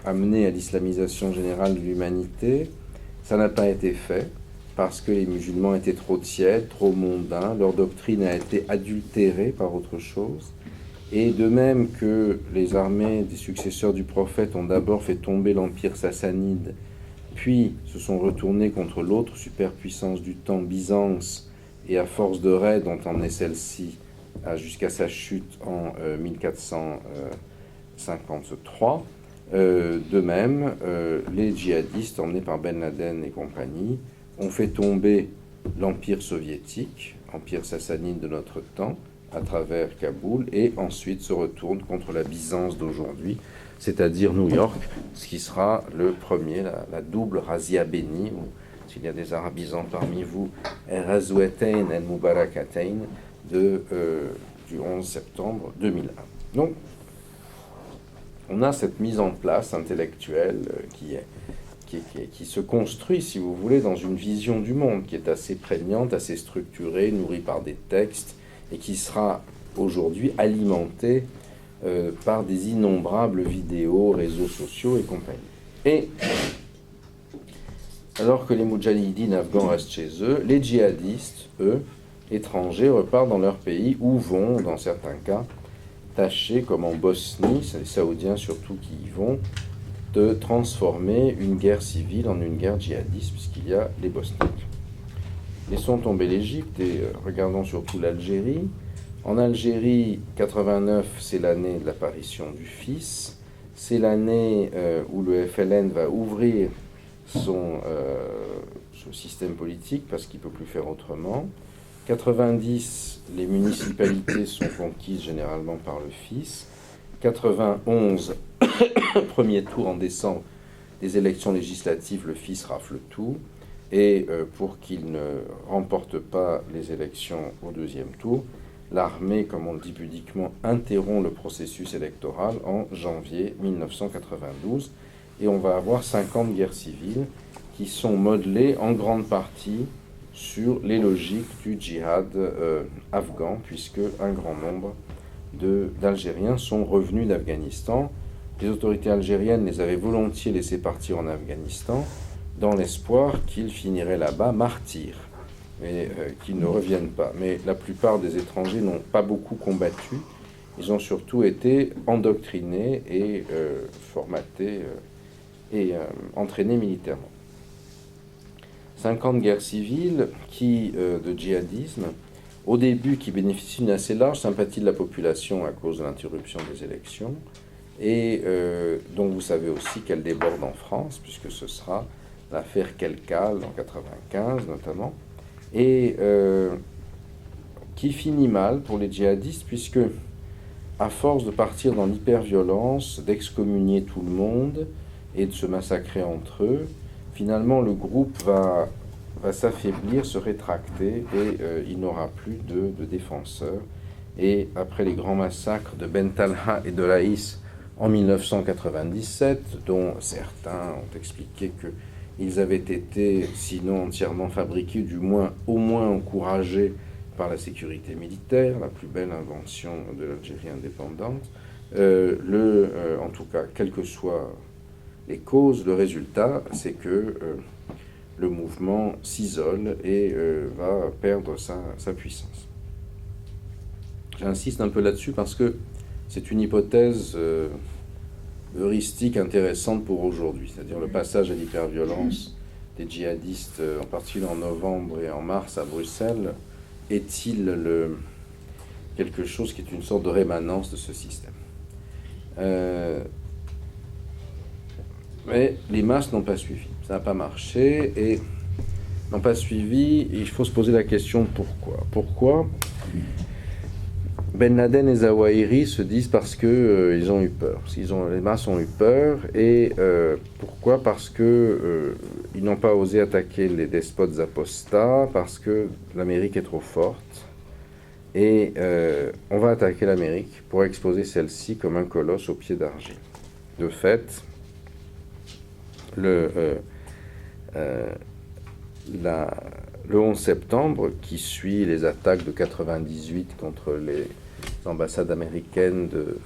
amener à l'islamisation générale de l'humanité. Ça n'a pas été fait, parce que les musulmans étaient trop tièdes, trop mondains, leur doctrine a été adultérée par autre chose. Et de même que les armées des successeurs du prophète ont d'abord fait tomber l'empire sassanide, puis se sont retournées contre l'autre superpuissance du temps, Byzance, et à force de raids ont emmené celle-ci jusqu'à sa chute en 1453. De même, les djihadistes, emmenés par Ben Laden et compagnie, ont fait tomber l'empire soviétique, empire sassanide de notre temps, à travers Kaboul, et ensuite se retourne contre la Byzance d'aujourd'hui, c'est-à-dire New York, ce qui sera le premier, la double razzia bénie, ou s'il y a des arabisants parmi vous, Razouetain el Mubarakatain, du 11 septembre 2001. Donc, on a cette mise en place intellectuelle qui se construit, si vous voulez, dans une vision du monde qui est assez prégnante, assez structurée, nourrie par des textes, et qui sera aujourd'hui alimentée par des innombrables vidéos, réseaux sociaux et compagnie. Et alors que les moudjahidines afghans restent chez eux, les djihadistes, eux, étrangers, repartent dans leur pays ou vont, dans certains cas, tâcher, comme en Bosnie, c'est les Saoudiens surtout qui y vont, de transformer une guerre civile en une guerre djihadiste, puisqu'il y a les Bosniaques. Laissons tomber l'Égypte et regardons surtout l'Algérie. En Algérie, 89, c'est l'année de l'apparition du Fils. C'est l'année où le FLN va ouvrir son système politique parce qu'il ne peut plus faire autrement. 90, les municipalités sont conquises généralement par le Fils. 91, premier tour en décembre des élections législatives, le Fils rafle tout. Et pour qu'il ne remporte pas les élections au deuxième tour, l'armée, comme on le dit pudiquement, interrompt le processus électoral en janvier 1992. Et on va avoir 50 guerres civiles qui sont modelées en grande partie sur les logiques du djihad afghan, puisque un grand nombre d'Algériens sont revenus d'Afghanistan. Les autorités algériennes les avaient volontiers laissés partir en Afghanistan, dans l'espoir qu'ils finiraient là-bas martyrs, et qu'ils ne reviennent pas. Mais la plupart des étrangers n'ont pas beaucoup combattu, ils ont surtout été endoctrinés et formatés et entraînés militairement. 50 guerres civiles de djihadisme, au début qui bénéficient d'une assez large sympathie de la population à cause de l'interruption des élections, et dont vous savez aussi qu'elle déborde en France, puisque ce sera l'affaire Kelkal en 95 notamment, et qui finit mal pour les djihadistes, puisque à force de partir dans l'hyperviolence, d'excommunier tout le monde et de se massacrer entre eux, finalement le groupe va s'affaiblir, se rétracter, et il n'aura plus de défenseurs. Et après les grands massacres de Ben Talha et de Laïs en 1997, dont certains ont expliqué qu'ils avaient été, sinon entièrement fabriqués, du moins au moins encouragés par la sécurité militaire, la plus belle invention de l'Algérie indépendante, en tout cas, quel que soit les causes, le résultat, c'est que le mouvement s'isole et va perdre sa puissance. J'insiste un peu là-dessus parce que c'est une hypothèse heuristique intéressante pour aujourd'hui, c'est-à-dire le passage à l'hyperviolence des djihadistes, en particulier en novembre et en mars à Bruxelles, est-il quelque chose qui est une sorte de rémanence de ce système. Mais les masses n'ont pas suivi, ça n'a pas marché, et n'ont pas suivi, il faut se poser la question pourquoi. Pourquoi Ben Laden et Zawahiri se disent parce que ils ont eu peur, les masses ont eu peur, et pourquoi? Parce que ils n'ont pas osé attaquer les despotes apostats, parce que l'Amérique est trop forte, et on va attaquer l'Amérique pour exposer celle-ci comme un colosse au pied d'argile. De fait, le 11 septembre, qui suit les attaques de 98 contre les ambassades américaines de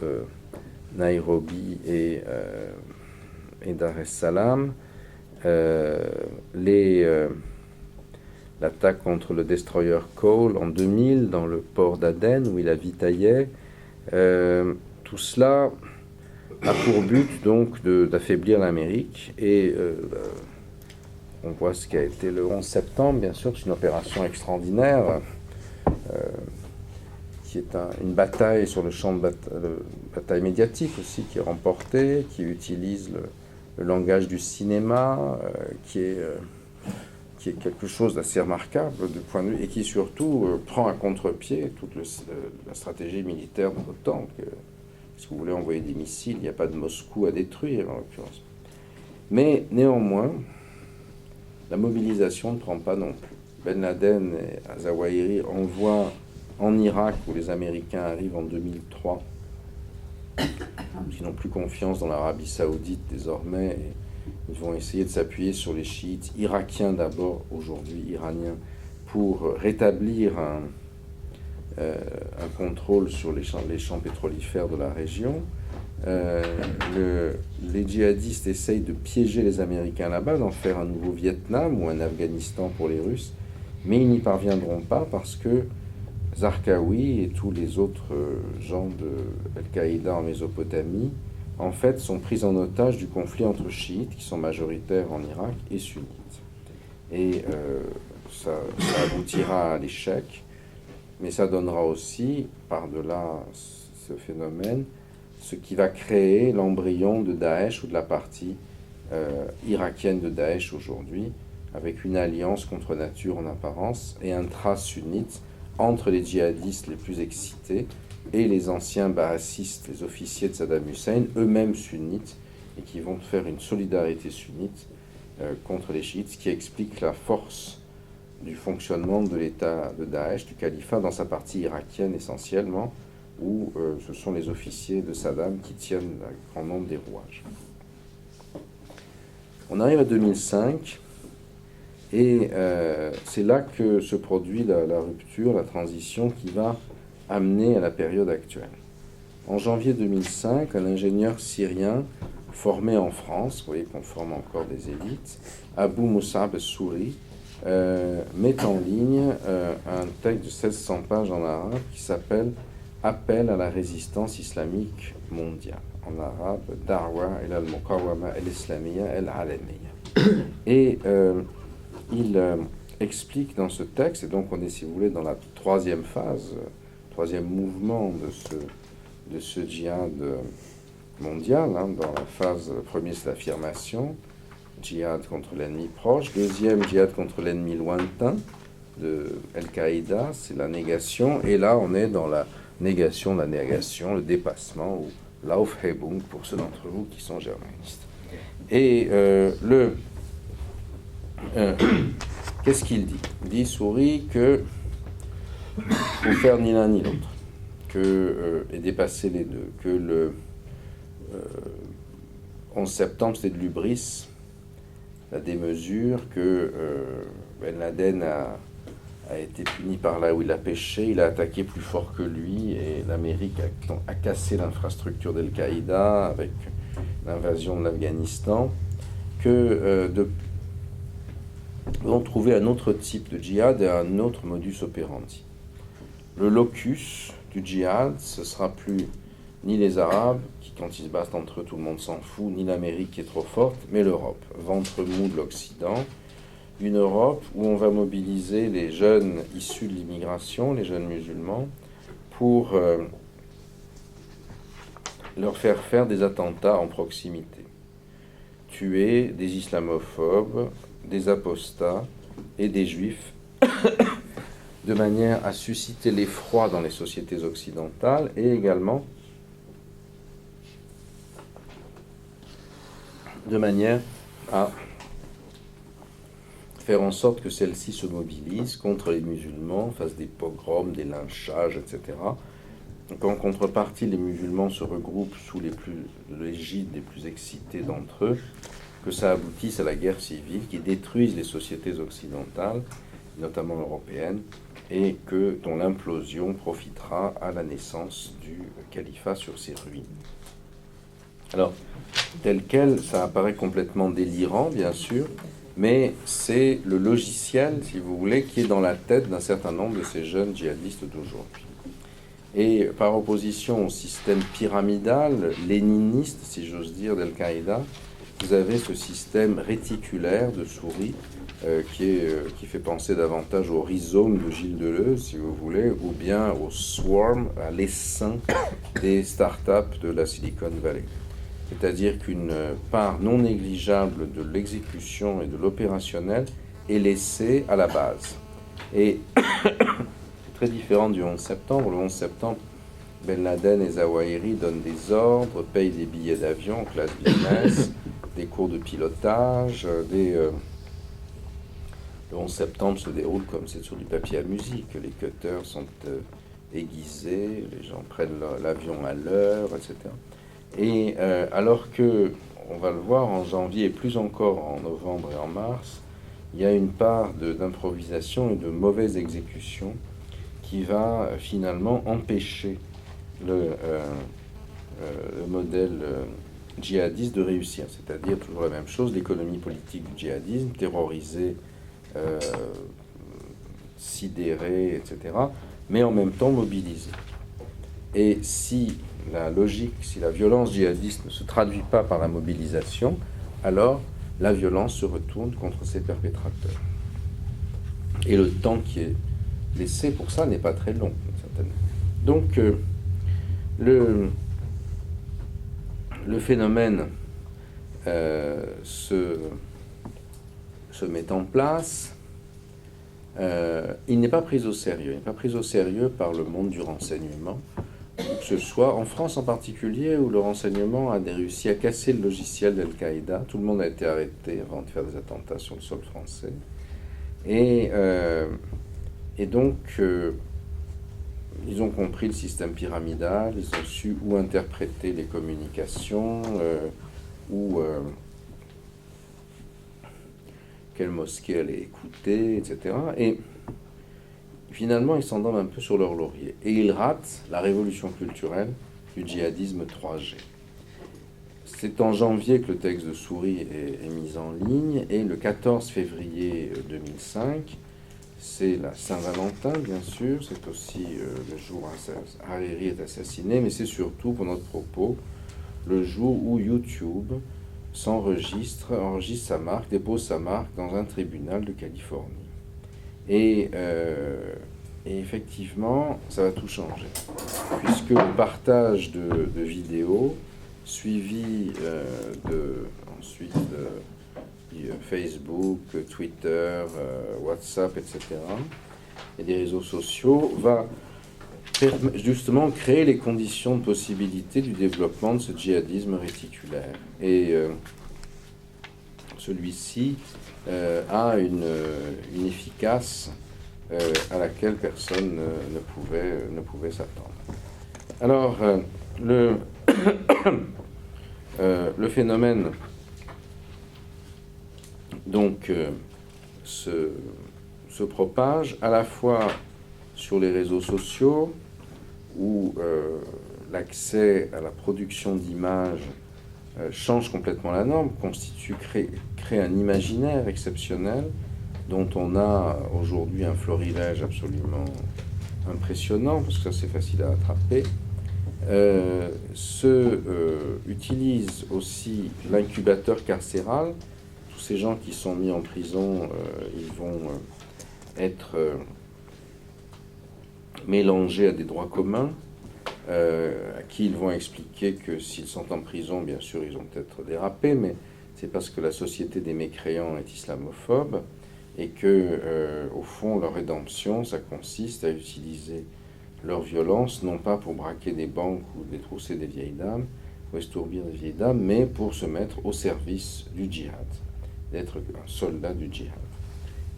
Nairobi et Dar es Salaam, l'attaque contre le destroyer Cole en 2000 dans le port d'Aden où il avitaillait, tout cela a pour but donc d'affaiblir l'Amérique, et on voit ce qu'a été le 11 septembre, bien sûr, c'est une opération extraordinaire, qui est une bataille sur le champ de bataille médiatique aussi, qui est remportée, qui utilise le langage du cinéma, qui est quelque chose d'assez remarquable de point de vue, et qui surtout prend à contre-pied toute la stratégie militaire de l'OTAN. Si vous voulez envoyer des missiles, il n'y a pas de Moscou à détruire, en l'occurrence. Mais néanmoins, la mobilisation ne prend pas non plus. Ben Laden et Zawahiri envoient en Irak, où les Américains arrivent en 2003, qui n'ont plus confiance dans l'Arabie Saoudite désormais, et ils vont essayer de s'appuyer sur les chiites irakiens d'abord, aujourd'hui iraniens, pour rétablir un contrôle sur les champs pétrolifères de la région. Les djihadistes essayent de piéger les Américains là-bas, d'en faire un nouveau Vietnam ou un Afghanistan pour les Russes, mais ils n'y parviendront pas parce que Zarqawi et tous les autres gens de Al-Qaïda en Mésopotamie, en fait, sont pris en otage du conflit entre chiites, qui sont majoritaires en Irak, et sunnites. Et ça aboutira à l'échec, mais ça donnera aussi, par-delà ce phénomène, ce qui va créer l'embryon de Daesh, ou de la partie irakienne de Daesh aujourd'hui, avec une alliance contre nature en apparence, et un trace sunnite entre les djihadistes les plus excités et les anciens baassistes, les officiers de Saddam Hussein, eux-mêmes sunnites, et qui vont faire une solidarité sunnite contre les chiites, ce qui explique la force du fonctionnement de l'État de Daesh, du califat, dans sa partie irakienne essentiellement, où ce sont les officiers de Saddam qui tiennent un grand nombre des rouages. On arrive à 2005, et c'est là que se produit la rupture, la transition qui va amener à la période actuelle. En janvier 2005, un ingénieur syrien formé en France, vous voyez qu'on forme encore des élites, Abu Musab Souri, met en ligne un texte de 1600 pages en arabe qui s'appelle « Appel à la résistance islamique mondiale », en arabe « Da'wa ila al-Muqawama al-Islamiyya al-Alamiyya ». Et il explique dans ce texte, et donc on est, si vous voulez, dans la troisième phase, troisième mouvement de ce djihad mondial, hein, dans la phase, le premier c'est l'affirmation, djihad contre l'ennemi proche, deuxième djihad contre l'ennemi lointain de Al-Qaïda, c'est la négation, et là on est dans la négation de la négation, le dépassement, ou l'Aufhebung pour ceux d'entre vous qui sont germanistes. Et qu'est-ce qu'il dit? Il dit, Souri, que faut faire ni l'un ni l'autre, et dépasser les deux, que le 11 septembre c'était de l'hubris, la démesure, que Ben Laden a été puni par là où il a péché, il a attaqué plus fort que lui, et l'Amérique a cassé l'infrastructure d'Al-Qaïda avec l'invasion de l'Afghanistan, vont trouver un autre type de djihad et un autre modus operandi. Le locus du djihad, ce sera plus ni les Arabes, qui quand ils se battent entre eux, tout le monde s'en fout, ni l'Amérique qui est trop forte, mais l'Europe, ventre mou de l'Occident. Une Europe où on va mobiliser les jeunes issus de l'immigration, les jeunes musulmans, pour leur faire des attentats en proximité. Tuer des islamophobes, des apostats et des juifs, de manière à susciter l'effroi dans les sociétés occidentales et également de manière à faire en sorte que celles-ci se mobilisent contre les musulmans, fassent des pogroms, des lynchages, etc. Donc en contrepartie, les musulmans se regroupent sous l'égide des plus excités d'entre eux, que ça aboutisse à la guerre civile qui détruise les sociétés occidentales, notamment européennes, et dont l'implosion profitera à la naissance du califat sur ses ruines. Alors, tel quel, ça apparaît complètement délirant, bien sûr, mais c'est le logiciel, si vous voulez, qui est dans la tête d'un certain nombre de ces jeunes djihadistes d'aujourd'hui. Et par opposition au système pyramidal, léniniste, si j'ose dire, d'Al-Qaïda, vous avez ce système réticulaire de souris qui fait penser davantage au rhizome de Gilles Deleuze, si vous voulez, ou bien au swarm, à l'essaim des startups de la Silicon Valley. C'est-à-dire qu'une part non négligeable de l'exécution et de l'opérationnel est laissée à la base. Et très différent du 11 septembre. Le 11 septembre, Ben Laden et Zawahiri donnent des ordres, payent des billets d'avion en classe business, des cours de pilotage, le 11 septembre se déroule comme c'est sur du papier à musique. Les cutters sont aiguisés, les gens prennent l'avion à l'heure, etc. Et alors que, on va le voir en janvier et plus encore en novembre et en mars, il y a une part d'improvisation et de mauvaise exécution qui va finalement empêcher le modèle djihadiste de réussir. C'est-à-dire toujours la même chose, l'économie politique du djihadisme, terroriser, sidérer, etc., mais en même temps mobiliser. Et si la logique, si la violence djihadiste ne se traduit pas par la mobilisation, alors la violence se retourne contre ses perpétrateurs. Et le temps qui est laissé pour ça n'est pas très long, certainement. Donc, le phénomène se met en place. Il n'est pas pris au sérieux. Il n'est pas pris au sérieux par le monde du renseignement, que ce soit en France en particulier, où le renseignement a réussi à casser le logiciel d'Al-Qaïda. Tout le monde a été arrêté avant de faire des attentats sur le sol français. Et donc, ils ont compris le système pyramidal, ils ont su où interpréter les communications, quelle mosquée aller écouter, etc. Et finalement, ils s'endorment un peu sur leur laurier. Et ils ratent la révolution culturelle du djihadisme 3G. C'est en janvier que le texte de Souris est mis en ligne, et le 14 février 2005, c'est la Saint-Valentin, bien sûr, c'est aussi le jour où Hariri est assassiné, mais c'est surtout, pour notre propos, le jour où YouTube enregistre sa marque, dépose sa marque dans un tribunal de Californie. Et effectivement, ça va tout changer, puisque le partage de vidéos, suivi ensuite Facebook, Twitter, WhatsApp, etc., et des réseaux sociaux, va justement créer les conditions de possibilité du développement de ce djihadisme réticulaire. Et celui-ci a une efficace à laquelle personne ne pouvait s'attendre. Alors, le phénomène donc se propage à la fois sur les réseaux sociaux, où l'accès à la production d'images change complètement la norme, crée un imaginaire exceptionnel dont on a aujourd'hui un florilège absolument impressionnant, parce que ça c'est facile à attraper, utilise aussi l'incubateur carcéral. Tous ces gens qui sont mis en prison, ils vont être mélangés à des droits communs, à qui ils vont expliquer que s'ils sont en prison, bien sûr, ils ont peut-être dérapé, mais c'est parce que la société des mécréants est islamophobe, et que, au fond, leur rédemption, ça consiste à utiliser leur violence, non pas pour braquer des banques ou détrousser des vieilles dames, ou estourbir des vieilles dames, mais pour se mettre au service du djihad, d'être un soldat du djihad.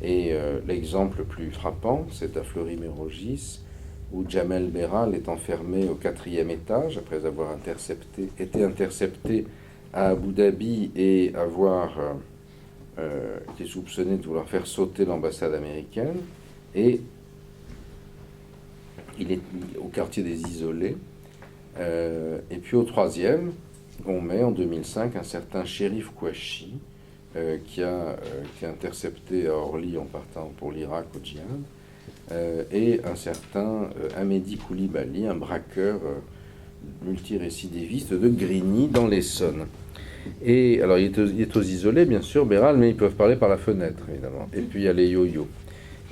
Et l'exemple le plus frappant, c'est à Fleury-Mérogis, où Jamel Beral est enfermé au 4e étage, après avoir été intercepté à Abu Dhabi et avoir été soupçonné de vouloir faire sauter l'ambassade américaine. Et il est au quartier des Isolés. Et puis au 3e, on met en 2005 un certain Chérif Kouachi, qui a intercepté à Orly en partant pour l'Irak au djihad, et un certain Amédi Koulibaly, un braqueur multirécidiviste de Grigny dans l'Essonne. Et alors il est aux Isolés, bien sûr, Beral, mais ils peuvent parler par la fenêtre, évidemment. Et puis il y a les yo-yo.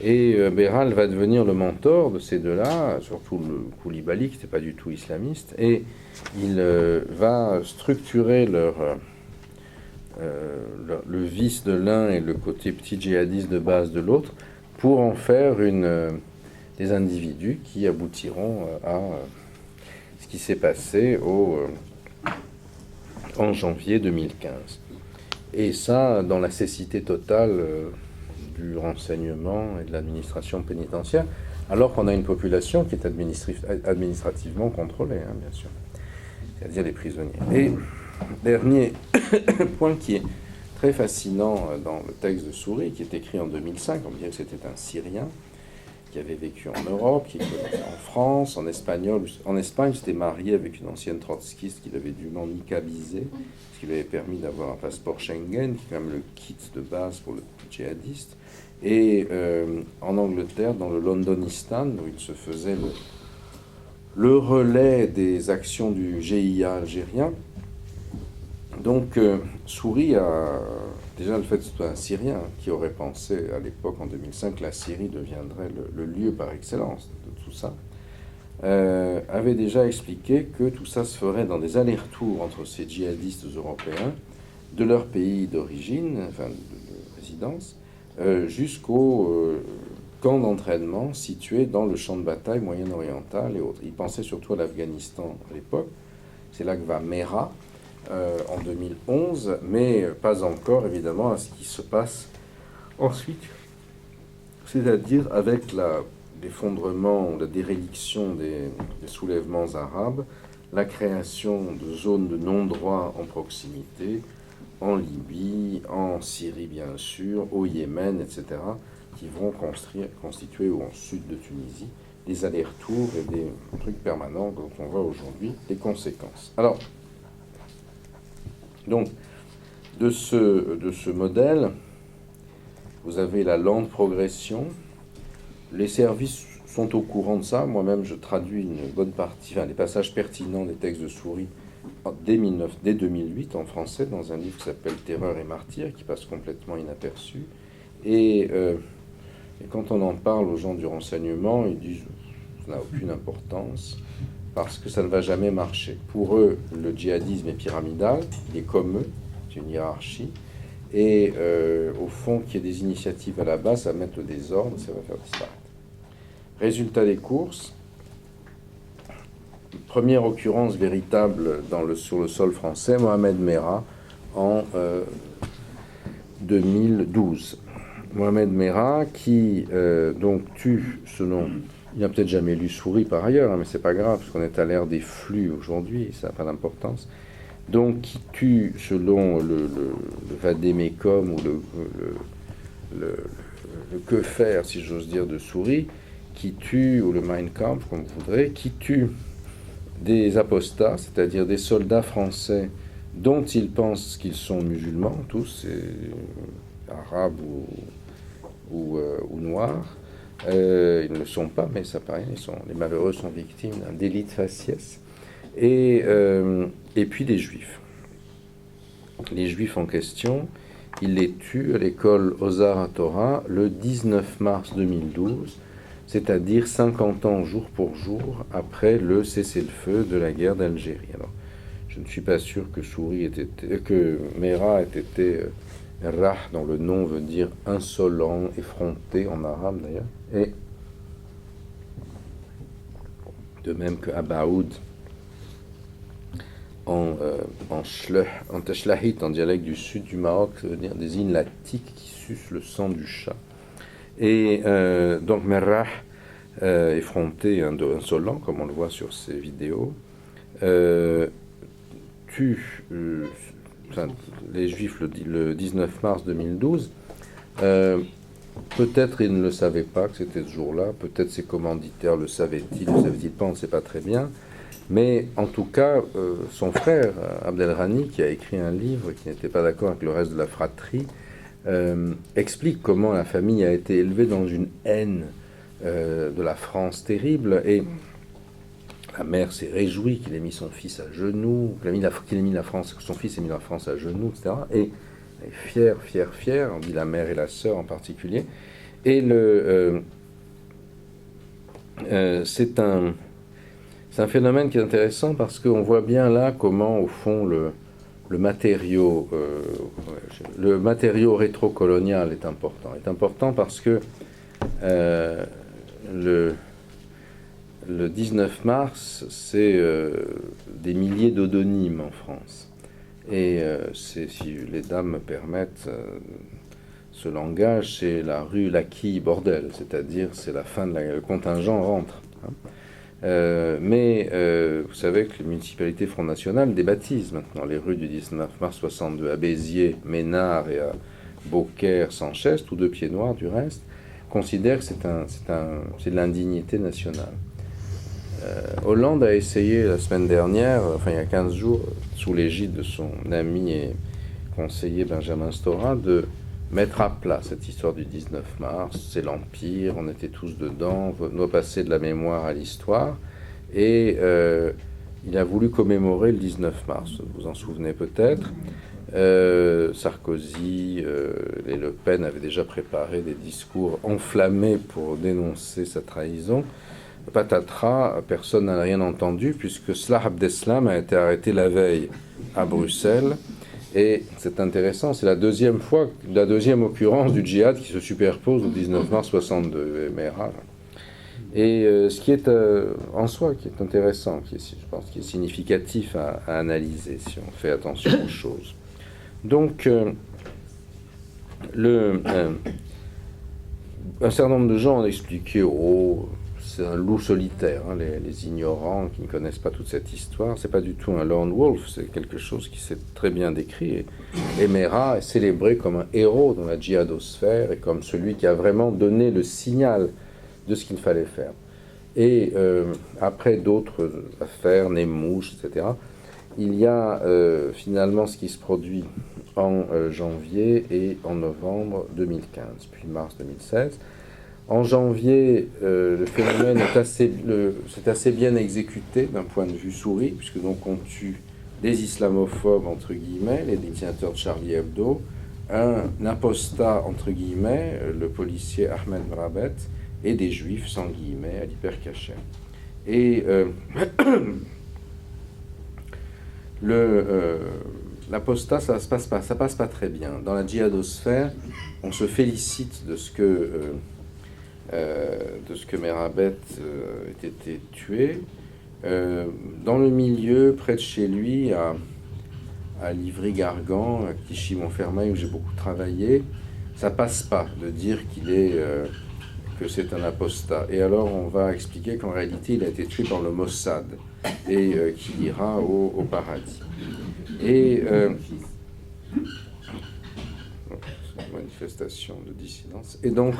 Et Beral va devenir le mentor de ces deux-là, surtout le Koulibaly, qui n'était pas du tout islamiste, et il va structurer le vice de l'un et le côté petit djihadiste de base de l'autre, pour en faire des individus qui aboutiront à ce qui s'est passé en janvier 2015. Et ça, dans la cécité totale du renseignement et de l'administration pénitentiaire, alors qu'on a une population qui est administrativement contrôlée, hein, bien sûr, c'est-à-dire les prisonniers. Et dernier point qui est très fascinant dans le texte de Souris, qui est écrit en 2005, on me dirait que c'était un Syrien qui avait vécu en Europe, qui connaissait en France, en Espagne, s'était marié avec une ancienne trotskiste qu'il avait dûment niqabisée, ce qui lui avait permis d'avoir un passeport Schengen, qui est quand même le kit de base pour le djihadiste. Et en Angleterre, dans le Londonistan, où il se faisait le relais des actions du GIA algérien. Donc, Souris a déjà le fait que ce soit un Syrien qui aurait pensé à l'époque, en 2005, que la Syrie deviendrait le lieu par excellence de tout ça, avait déjà expliqué que tout ça se ferait dans des allers-retours entre ces djihadistes européens, de leur pays d'origine, enfin de résidence, jusqu'au camp d'entraînement situé dans le champ de bataille moyen-oriental et autres. Il pensait surtout à l'Afghanistan à l'époque. C'est là que va Mera, en 2011, mais pas encore évidemment à ce qui se passe ensuite, c'est-à-dire avec l'effondrement, la déréliction des soulèvements arabes, la création de zones de non-droit en proximité, en Libye, en Syrie bien sûr, au Yémen, etc., qui vont constituer, ou en sud de Tunisie, des allers-retours et des trucs permanents dont on voit aujourd'hui les conséquences. Alors, donc, de ce modèle, vous avez la lente progression. Les services sont au courant de ça. Moi-même, je traduis une bonne partie, enfin, les passages pertinents des textes de Souris dès 2008 en français, dans un livre qui s'appelle Terreur et martyrs, qui passe complètement inaperçu. Et quand on en parle aux gens du renseignement, ils disent ça n'a aucune importance, parce que ça ne va jamais marcher. Pour eux, le djihadisme est pyramidal, il est comme eux, c'est une hiérarchie, et au fond, qu'il y ait des initiatives à la base, ça va mettre le désordre, ça va faire disparaître. Résultat des courses, première occurrence véritable sur le sol français, Mohamed Merah, en 2012. Mohamed Merah qui donc tue, selon... Il n'a peut-être jamais lu Souris par ailleurs, hein, mais c'est pas grave, parce qu'on est à l'ère des flux aujourd'hui, ça n'a pas d'importance. Donc, qui tue, selon le vadémécum ou le que faire, si j'ose dire, de Souris, qui tue, ou le Mein Kampf, comme vous voudrez, qui tue des apostats, c'est-à-dire des soldats français dont ils pensent qu'ils sont musulmans, tous, arabes ou noirs. Ils ne le sont pas, mais ça paraît, les malheureux sont victimes d'un délit de faciès. Et puis des juifs. Les juifs en question, il les tue à l'école Ozar HaTorah le 19 mars 2012, c'est-à-dire 50 ans jour pour jour après le cessez-le-feu de la guerre d'Algérie. Alors, je ne suis pas sûr que Merah ait été Rah, dont le nom veut dire insolent, effronté en arabe d'ailleurs, et de même que Abaoud en Tashlahit, en dialecte du sud du Maroc, ça veut dire désigne la tique qui suce le sang du chat. Et donc Merah, effronté, insolent, comme on le voit sur ces vidéos, tue les Juifs le 19 mars 2012. Peut-être ils ne le savaient pas que c'était ce jour-là, peut-être ses commanditaires le savaient-ils pas, on ne sait pas très bien. Mais en tout cas, son frère, Abdelrani, qui a écrit un livre, qui n'était pas d'accord avec le reste de la fratrie, explique comment la famille a été élevée dans une haine de la France terrible. Et la mère s'est réjouie qu'il ait mis son fils à genoux, que son fils ait mis la France à genoux, etc. Et elle est fière, on dit la mère et la sœur en particulier. Et c'est un phénomène qui est intéressant parce qu'on voit bien là comment, au fond, le matériau rétrocolonial est important. Il est important parce que le 19 mars, c'est des milliers d'odonymes en France. Et si les dames me permettent ce langage, c'est la rue Laquille-Bordel, c'est-à-dire c'est la fin le contingent rentre. Hein. Mais vous savez que les municipalités Front National débaptisent maintenant les rues du 19 mars 62 à Béziers, Ménard et à Beaucaire, Sanchez, tous deux pieds noirs du reste, considèrent que c'est de l'indignité nationale. Hollande a essayé la semaine dernière, enfin il y a 15 jours, sous l'égide de son ami et conseiller Benjamin Stora, de mettre à plat cette histoire du 19 mars. C'est l'Empire, on était tous dedans, on doit passer de la mémoire à l'histoire. Et il a voulu commémorer le 19 mars, vous vous en souvenez peut-être. Sarkozy et Le Pen avaient déjà préparé des discours enflammés pour dénoncer sa trahison. Patatras, personne n'a rien entendu puisque Salah Abdeslam a été arrêté la veille à Bruxelles. Et c'est intéressant, c'est la deuxième occurrence du djihad qui se superpose au 19 mars 62. Et ce qui est en soi, qui est intéressant, je pense, qui est significatif à analyser si on fait attention aux choses. Donc, un certain nombre de gens ont expliqué, c'est un loup solitaire, hein, les ignorants qui ne connaissent pas toute cette histoire. C'est pas du tout un lone wolf, c'est quelque chose qui s'est très bien décrit. Et Merah est célébré comme un héros dans la djihadosphère et comme celui qui a vraiment donné le signal de ce qu'il fallait faire. Et après d'autres affaires, Nemouche, etc., il y a finalement ce qui se produit en janvier et en novembre 2015, puis mars 2016. En janvier, le phénomène c'est assez bien exécuté d'un point de vue souris, puisque donc on tue des islamophobes, entre guillemets, les dessinateurs de Charlie Hebdo, un apostat, entre guillemets, le policier Ahmed Mrabet, et des juifs, sans guillemets, à l'hypercachet. Et l'apostat, ça passe pas très bien. Dans la djihadosphère, on se félicite de ce que Mrabet ait été tué. Dans le milieu, près de chez lui, à Livry-Gargan, à Clichy-Montfermeil, où j'ai beaucoup travaillé, ça passe pas de dire que c'est un apostat. Et alors on va expliquer qu'en réalité il a été tué par le Mossad et qu'il ira au paradis. Et manifestation de dissidence. Et donc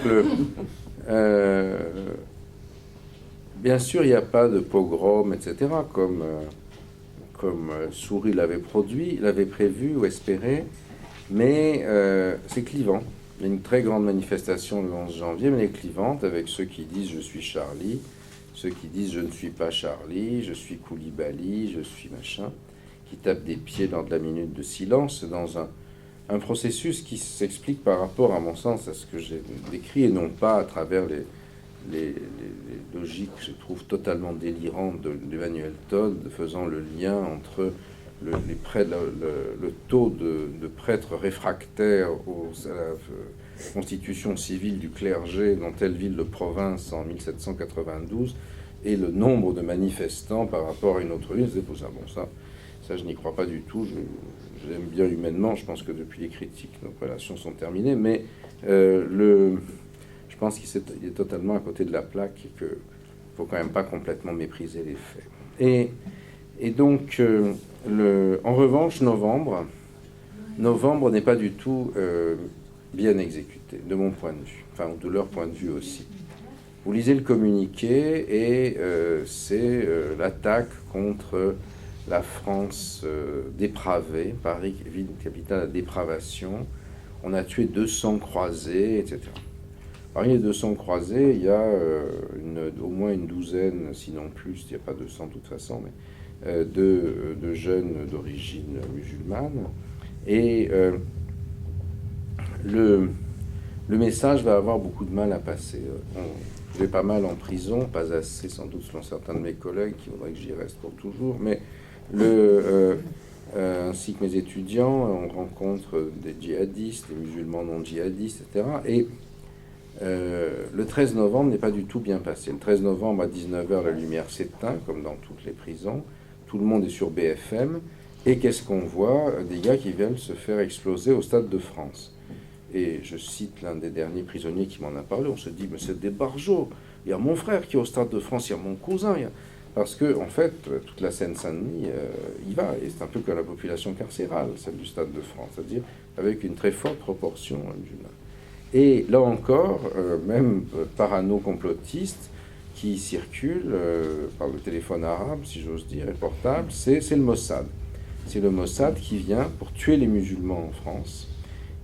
bien sûr il n'y a pas de pogrom, etc. comme Souris l'avait prévu ou espéré, mais c'est clivant. Il y a une très grande manifestation le 11 janvier, mais elle est clivante avec ceux qui disent « je suis Charlie », ceux qui disent « je ne suis pas Charlie, je suis Koulibaly, je suis machin », qui tapent des pieds lors de la minute de silence dans un processus qui s'explique par rapport, à mon sens, à ce que j'ai décrit, et non pas à travers les logiques, je trouve, totalement délirantes d'Emmanuel Todd, faisant le lien entre le taux de prêtres réfractaires à la constitution civile du clergé dans telle ville de province en 1792 et le nombre de manifestants par rapport à une autre ville. C'est pour ça. Bon, ça, je n'y crois pas du tout. Je l'aime bien humainement. Je pense que depuis les critiques, nos relations sont terminées. Mais je pense qu'il est totalement à côté de la plaque et qu'il ne faut quand même pas complètement mépriser les faits. Et donc, en revanche, novembre n'est pas du tout bien exécuté, de mon point de vue, enfin, de leur point de vue aussi. Vous lisez le communiqué et c'est l'attaque contre la France dépravée, Paris, ville capitale à dépravation. On a tué 200 croisés, etc. Parmi les 200 croisés, il y a au moins une douzaine, sinon plus, il n'y a pas 200 de toute façon, mais de jeunes d'origine musulmane. Et le message va avoir beaucoup de mal à passer. Je vais pas mal en prison, pas assez sans doute selon certains de mes collègues qui voudraient que j'y reste pour toujours, mais ainsi que mes étudiants, on rencontre des djihadistes, des musulmans non djihadistes, etc. Et le 13 novembre n'est pas du tout bien passé. Le 13 novembre à 19h, la lumière s'éteint, comme dans toutes les prisons. Tout le monde est sur BFM. Et qu'est-ce qu'on voit? Des gars qui viennent se faire exploser au Stade de France. Et je cite l'un des derniers prisonniers qui m'en a parlé. On se dit, mais c'est des barjots. Il y a mon frère qui est au Stade de France, il y a mon cousin. Parce que, en fait, toute la Seine-Saint-Denis y va. Et c'est un peu comme la population carcérale, celle du Stade de France. C'est-à-dire avec une très forte proportion musulmane. Et là encore, même parano-complotistes qui circulent par le téléphone arabe, si j'ose dire, et portable, c'est le Mossad. C'est le Mossad qui vient pour tuer les musulmans en France.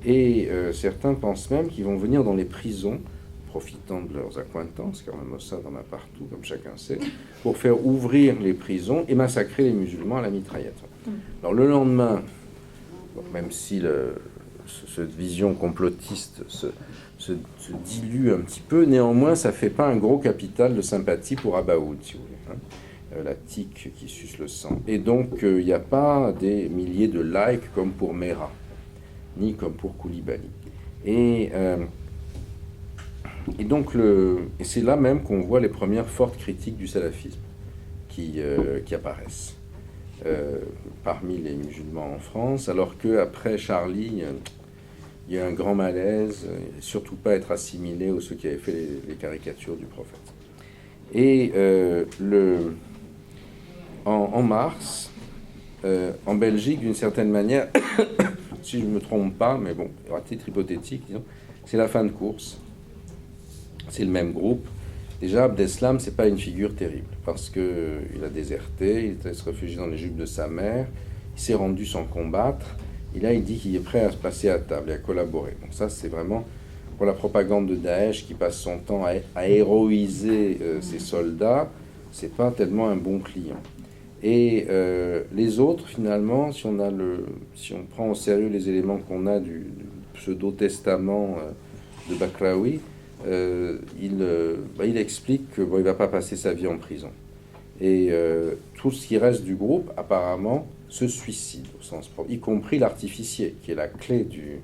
Et certains pensent même qu'ils vont venir dans les prisons, profitant de leurs accointances, car le Mossad en a partout, comme chacun sait, pour faire ouvrir les prisons et massacrer les musulmans à la mitraillette. Alors le lendemain, même si cette vision complotiste se dilue un petit peu, néanmoins, ça ne fait pas un gros capital de sympathie pour Abaoud, si vous voulez, hein, la tique qui suce le sang. Et donc, il n'y a pas des milliers de likes comme pour Mera, ni comme pour Koulibaly. Et donc, et c'est là même qu'on voit les premières fortes critiques du salafisme qui apparaissent parmi les musulmans en France, alors qu'après Charlie, il y a un grand malaise, surtout pas être assimilé aux ceux qui avaient fait les caricatures du prophète. Et en mars, en Belgique, d'une certaine manière, si je ne me trompe pas, mais bon, à titre hypothétique, disons, c'est la fin de course. C'est le même groupe. Déjà, Abdeslam, c'est pas une figure terrible, parce qu'il a déserté, il était se réfugier dans les jupes de sa mère, il s'est rendu sans combattre, et là, il dit qu'il est prêt à se passer à table et à collaborer. Donc ça, c'est vraiment pour la propagande de Daesh qui passe son temps à héroïser ses soldats, c'est pas tellement un bon client. Et les autres, finalement, si on prend au sérieux les éléments qu'on a du pseudo-testament de Bakraoui, il explique qu'il ne va pas passer sa vie en prison. Et tout ce qui reste du groupe, apparemment, se suicide au sens propre, y compris l'artificier, qui est la clé du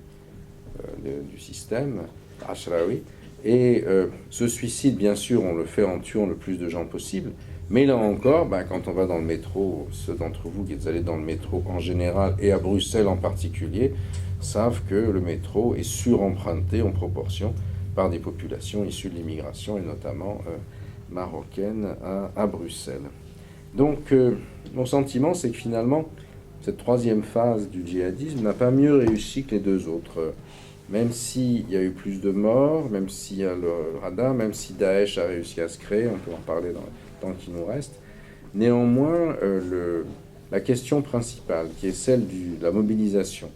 système, Ashrawi. Et ce suicide, bien sûr, on le fait en tuant le plus de gens possible. Mais là encore, quand on va dans le métro, ceux d'entre vous qui êtes allés dans le métro en général, et à Bruxelles en particulier, savent que le métro est suremprunté en proportion par des populations issues de l'immigration, et notamment marocaine à Bruxelles. Donc, mon sentiment, c'est que finalement, cette troisième phase du djihadisme n'a pas mieux réussi que les deux autres. Même s'il y a eu plus de morts, même s'il y a le radar, même si Daesh a réussi à se créer, on peut en parler dans le temps qui nous reste, néanmoins, la question principale, qui est celle de la mobilisation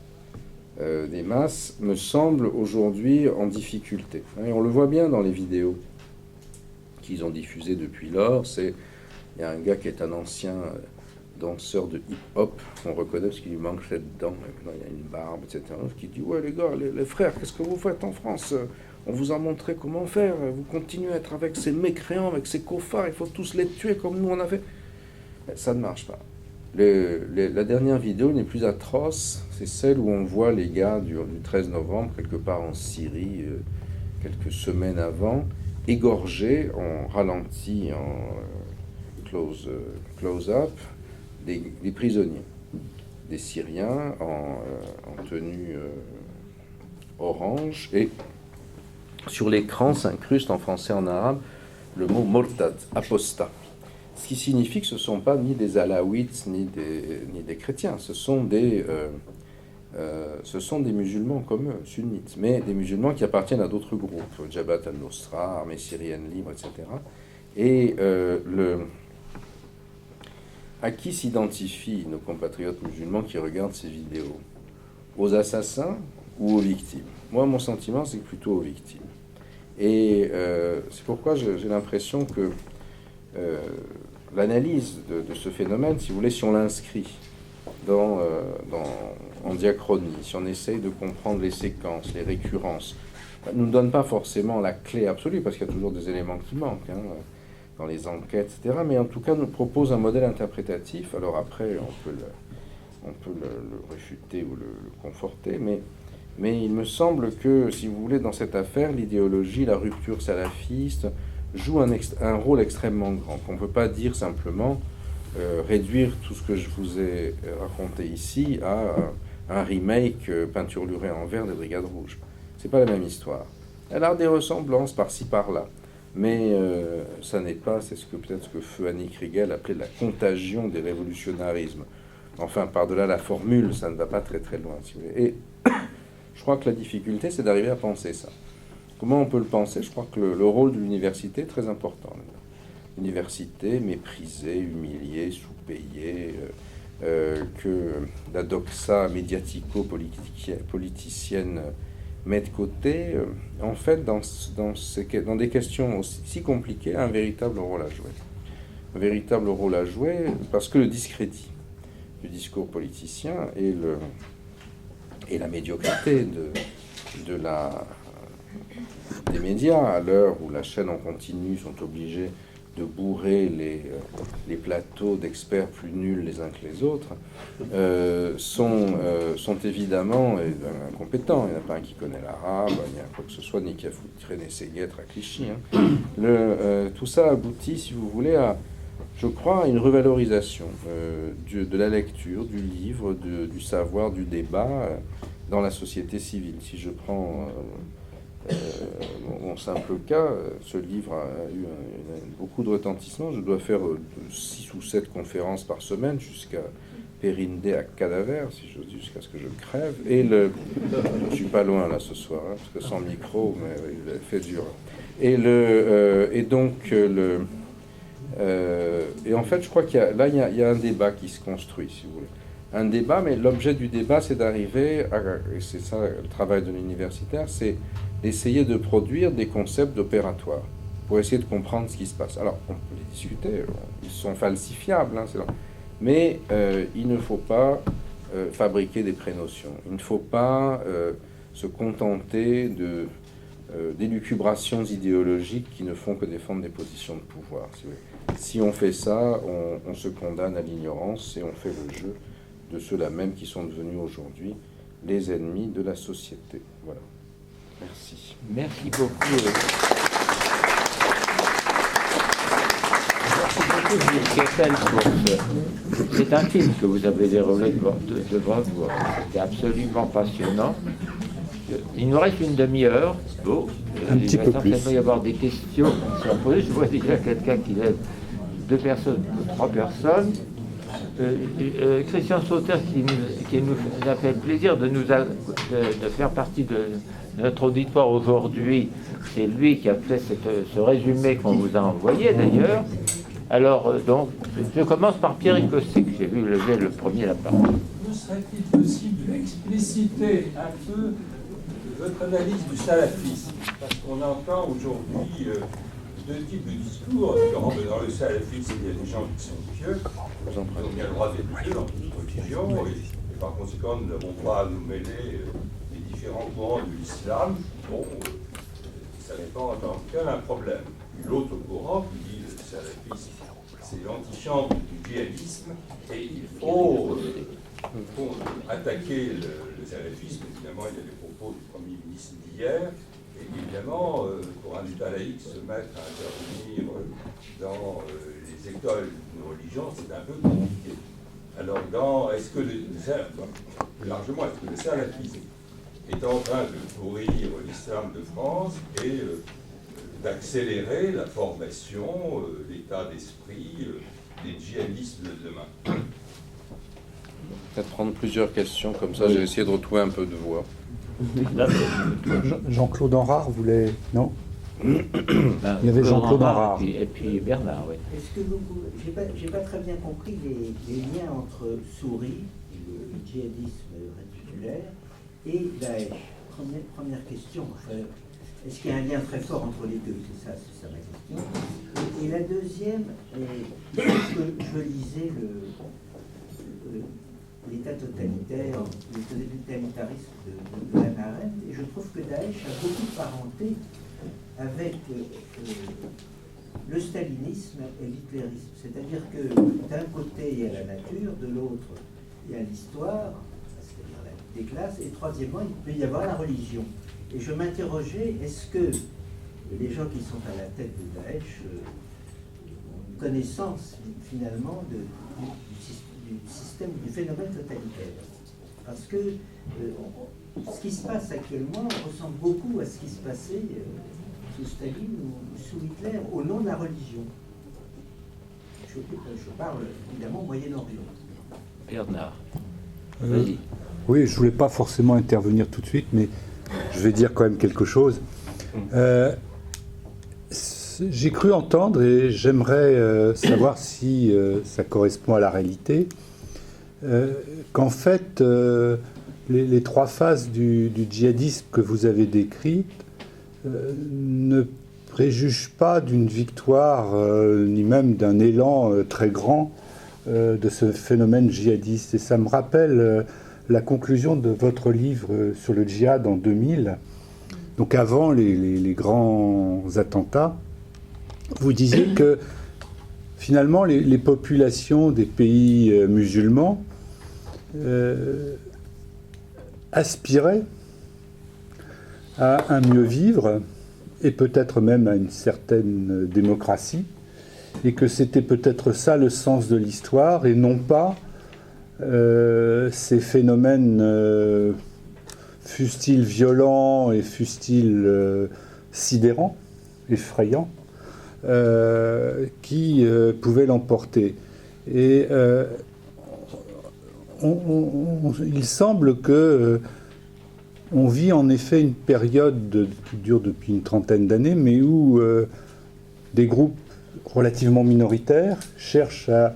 des masses, me semble aujourd'hui en difficulté. Et on le voit bien dans les vidéos qu'ils ont diffusées depuis lors. Il y a un gars qui est un ancien danseur de hip-hop, on reconnaît parce qu'il lui manque cette dent, maintenant il a une barbe, etc., qui dit « Ouais les gars, les frères, qu'est-ce que vous faites en France ? On vous a montré comment faire, vous continuez à être avec ces mécréants, avec ces cofards, il faut tous les tuer comme nous on a fait. » Ça ne marche pas. La dernière vidéo n'est plus atroce, c'est celle où on voit les gars du 13 novembre, quelque part en Syrie, quelques semaines avant, égorgés en ralenti, en close-up, des prisonniers, des Syriens en tenue orange, et sur l'écran s'incruste en français et en arabe le mot mortad, apostat. Ce qui signifie que ce ne sont pas ni des alaouites ni des chrétiens, ce sont des musulmans comme eux, sunnites, mais des musulmans qui appartiennent à d'autres groupes, Jabhat al-Nusra, Armée syrienne libre, etc. Et à qui s'identifient nos compatriotes musulmans qui regardent ces vidéos ? Aux assassins ou aux victimes ? Moi, mon sentiment, c'est plutôt aux victimes. Et c'est pourquoi j'ai l'impression que l'analyse de ce phénomène, si vous voulez, si on l'inscrit en diachronie, si on essaye de comprendre les séquences, les récurrences, ne nous donne pas forcément la clé absolue, parce qu'il y a toujours des éléments qui manquent dans les enquêtes, etc. Mais en tout cas, nous propose un modèle interprétatif. Alors après, on peut le réfuter ou le conforter, mais il me semble que, si vous voulez, dans cette affaire, l'idéologie, la rupture salafiste joue un rôle extrêmement grand. On ne peut pas dire simplement réduire tout ce que je vous ai raconté ici à un remake peinturluré en vert des Brigades Rouges. C'est pas la même histoire. Elle a des ressemblances par-ci par-là, mais ça n'est pas, c'est peut-être ce que feu Annick Riegel appelait la contagion des révolutionnarismes. Enfin, par-delà la formule, ça ne va pas très très loin, si vous voulez. Et je crois que la difficulté, c'est d'arriver à penser ça. Comment on peut le penser ? Je crois que le rôle de l'université est très important. L'université méprisée, humiliée, sous-payée, que la doxa médiatico-politicienne met de côté, en fait, dans des questions aussi compliquées, un véritable rôle à jouer. Un véritable rôle à jouer, parce que le discrédit du discours politicien et la médiocrité des médias, à l'heure où la chaîne en continu sont obligés de bourrer les plateaux d'experts plus nuls les uns que les autres, sont évidemment incompétents. Il n'y en a pas un qui connaît l'arabe, il n'y a quoi que ce soit, ni qui a foutu traîner ses guêtres à Clichy. Tout ça aboutit, si vous voulez, je crois, à une revalorisation de la lecture, du livre, du savoir, du débat dans la société civile. Si je prends mon simple cas, ce livre a eu beaucoup de retentissement. Je dois faire 6 ou 7 conférences par semaine jusqu'à périnder à cadaver, si j'ose dire, jusqu'à ce que je crève. Et je suis pas loin là ce soir, parce que sans micro, mais il a fait dur. Et en fait, je crois qu'il y a un débat qui se construit, si vous voulez. Un débat, mais l'objet du débat, c'est d'arriver et c'est ça le travail de l'universitaire, c'est d'essayer de produire des concepts opératoires pour essayer de comprendre ce qui se passe. Alors, on peut les discuter, ils sont falsifiables, mais il ne faut pas fabriquer des prénotions. Il ne faut pas se contenter d'élucubrations idéologiques qui ne font que défendre des positions de pouvoir. Si on fait ça, on se condamne à l'ignorance et on fait le jeu de ceux-là même qui sont devenus aujourd'hui les ennemis de la société. Voilà. Merci. Merci beaucoup. Merci beaucoup, Gilles Kepel, pour c'est un film que vous avez déroulé devant vous. C'était absolument passionnant. Il nous reste une demi-heure. Bon, il va certainement y avoir des questions qui sont posées. Je vois déjà quelqu'un qui lève 2 personnes, 3 personnes. Christian Sauter qui nous a fait le plaisir de faire partie de notre auditoire aujourd'hui. C'est lui qui a fait ce résumé qu'on vous a envoyé d'ailleurs. Alors, donc, je commence par Pierre Écossais, que j'ai vu lever le premier la parole. Ne serait-il possible d'expliciter un peu votre analyse du salafisme? Parce qu'on entend aujourd'hui deux types de discours. Dans le salafisme, il y a des gens qui sont pieux, donc il y a le droit d'être pieux dans toute religion, et par conséquent, nous n'avons pas à nous mêler des différents courants de l'islam. Bon, ça n'est pas en tant que tel un problème. L'autre courant qui dit le salafisme, c'est l'antichambre du djihadisme, et il faut attaquer le salafisme. Évidemment, il y a les propos du Premier ministre d'hier, et évidemment, pour un État laïque, se mettre à intervenir dans les écoles de religion, c'est un peu compliqué. Alors, est-ce que largement, est-ce que le salafisme est en train de pourrir l'islam de France et d'accélérer la formation, l'état d'esprit des djihadistes de demain? Peut-être prendre plusieurs questions, comme ça j'ai essayé de retrouver un peu de voix. Jean-Claude Henrard voulait... Non Il y avait Jean-Claude Henrard. Et puis Bernard, oui. Est-ce que vous... J'ai pas très bien compris les liens entre Souris, le djihadisme réticulaire, et Daesh. Première question. Est-ce qu'il y a un lien très fort entre les deux? C'est ça ma question. Et la deuxième, je lisais l'État totalitaire, le totalitarisme de Hannah Arendt, et je trouve que Daesh a beaucoup de parenté avec le stalinisme et l'hitlérisme. C'est-à-dire que d'un côté, il y a la nature, de l'autre, il y a l'histoire, c'est-à-dire la lutte des classes, et troisièmement, il peut y avoir la religion. Et je m'interrogeais, est-ce que les gens qui sont à la tête de Daesh ont une connaissance finalement du système, du phénomène totalitaire? Parce que ce qui se passe actuellement ressemble beaucoup à ce qui se passait sous Staline ou sous Hitler au nom de la religion. Je parle évidemment au Moyen-Orient. Bernard, vas-y. Oui, je ne voulais pas forcément intervenir tout de suite, mais je vais dire quand même quelque chose. J'ai cru entendre, et j'aimerais savoir si ça correspond à la réalité, qu'en fait, les trois phases du djihadisme que vous avez décrites ne préjugent pas d'une victoire, ni même d'un élan très grand de ce phénomène djihadiste. Et ça me rappelle la conclusion de votre livre sur le djihad en 2000, donc avant les grands attentats. Vous disiez que finalement les populations des pays musulmans aspiraient à un mieux vivre et peut-être même à une certaine démocratie, et que c'était peut-être ça le sens de l'histoire et non pas ces phénomènes, fussent-ils violents et fussent-ils sidérants, effrayants, qui pouvaient l'emporter. Et il semble que on vit en effet une période qui dure depuis une trentaine d'années, mais où des groupes relativement minoritaires cherchent à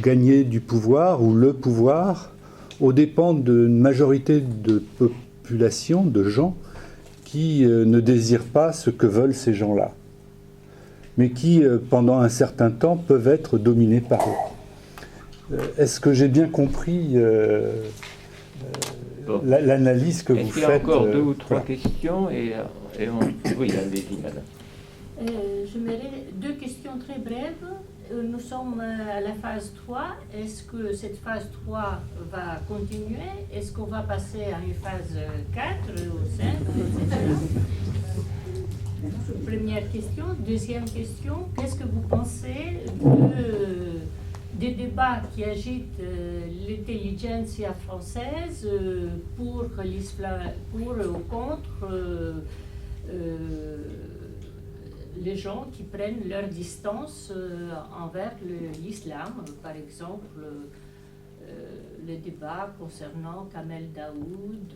gagner du pouvoir ou le pouvoir aux dépens d'une majorité de population, de gens qui ne désirent pas ce que veulent ces gens-là, mais qui, pendant un certain temps, peuvent être dominés par eux. Est-ce que j'ai bien compris l'analyse que vous faites? Est-ce qu'il y a encore deux ou trois questions Oui, allez-y, madame. J'aimerais deux questions très brèves. Nous sommes à la phase 3. Est-ce que cette phase 3 va continuer? Est-ce qu'on va passer à une phase 4 ou 5, etc. Première question. Deuxième question, qu'est-ce que vous pensez des débats qui agitent l'intelligentsia française pour ou contre les gens qui prennent leur distance envers l'islam, par exemple les débats concernant Kamel Daoud.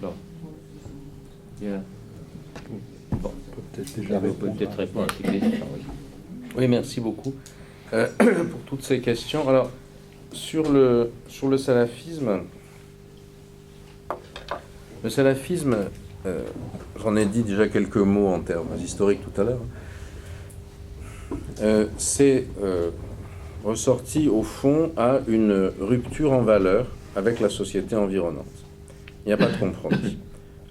Bon. Bien. Bon. peut-être Ça déjà peut répondre. peut-être répondre à ces questions. Oui. Oui, merci beaucoup pour toutes ces questions. Alors, sur le salafisme, j'en ai dit déjà quelques mots en termes historiques tout à l'heure, c'est ressorti au fond à une rupture en valeur avec la société environnante. Il n'y a pas de compromis.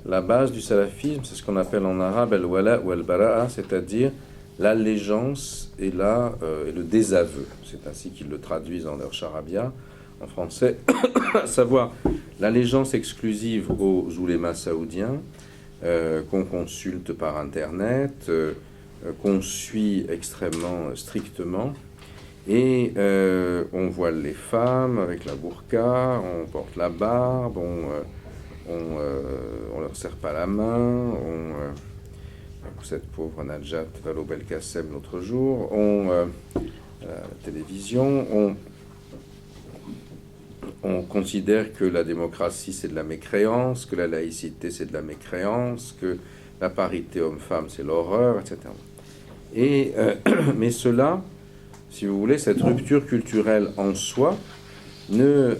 La base du salafisme, c'est ce qu'on appelle en arabe al-wala ou al-bara'a, c'est-à-dire l'allégeance et le désaveu. C'est ainsi qu'ils le traduisent dans leur charabia en français, à savoir l'allégeance exclusive aux oulémas saoudiens, qu'on consulte par Internet, qu'on suit extrêmement strictement, et on voile les femmes avec la burqa, on porte la barbe, on leur serre pas la main, cette pauvre Najat Vallaud-Belkacem l'autre jour, à la télévision, on considère que la démocratie c'est de la mécréance, que la laïcité c'est de la mécréance, que la parité homme-femme c'est l'horreur, etc. Mais cela, si vous voulez, cette rupture culturelle en soi ne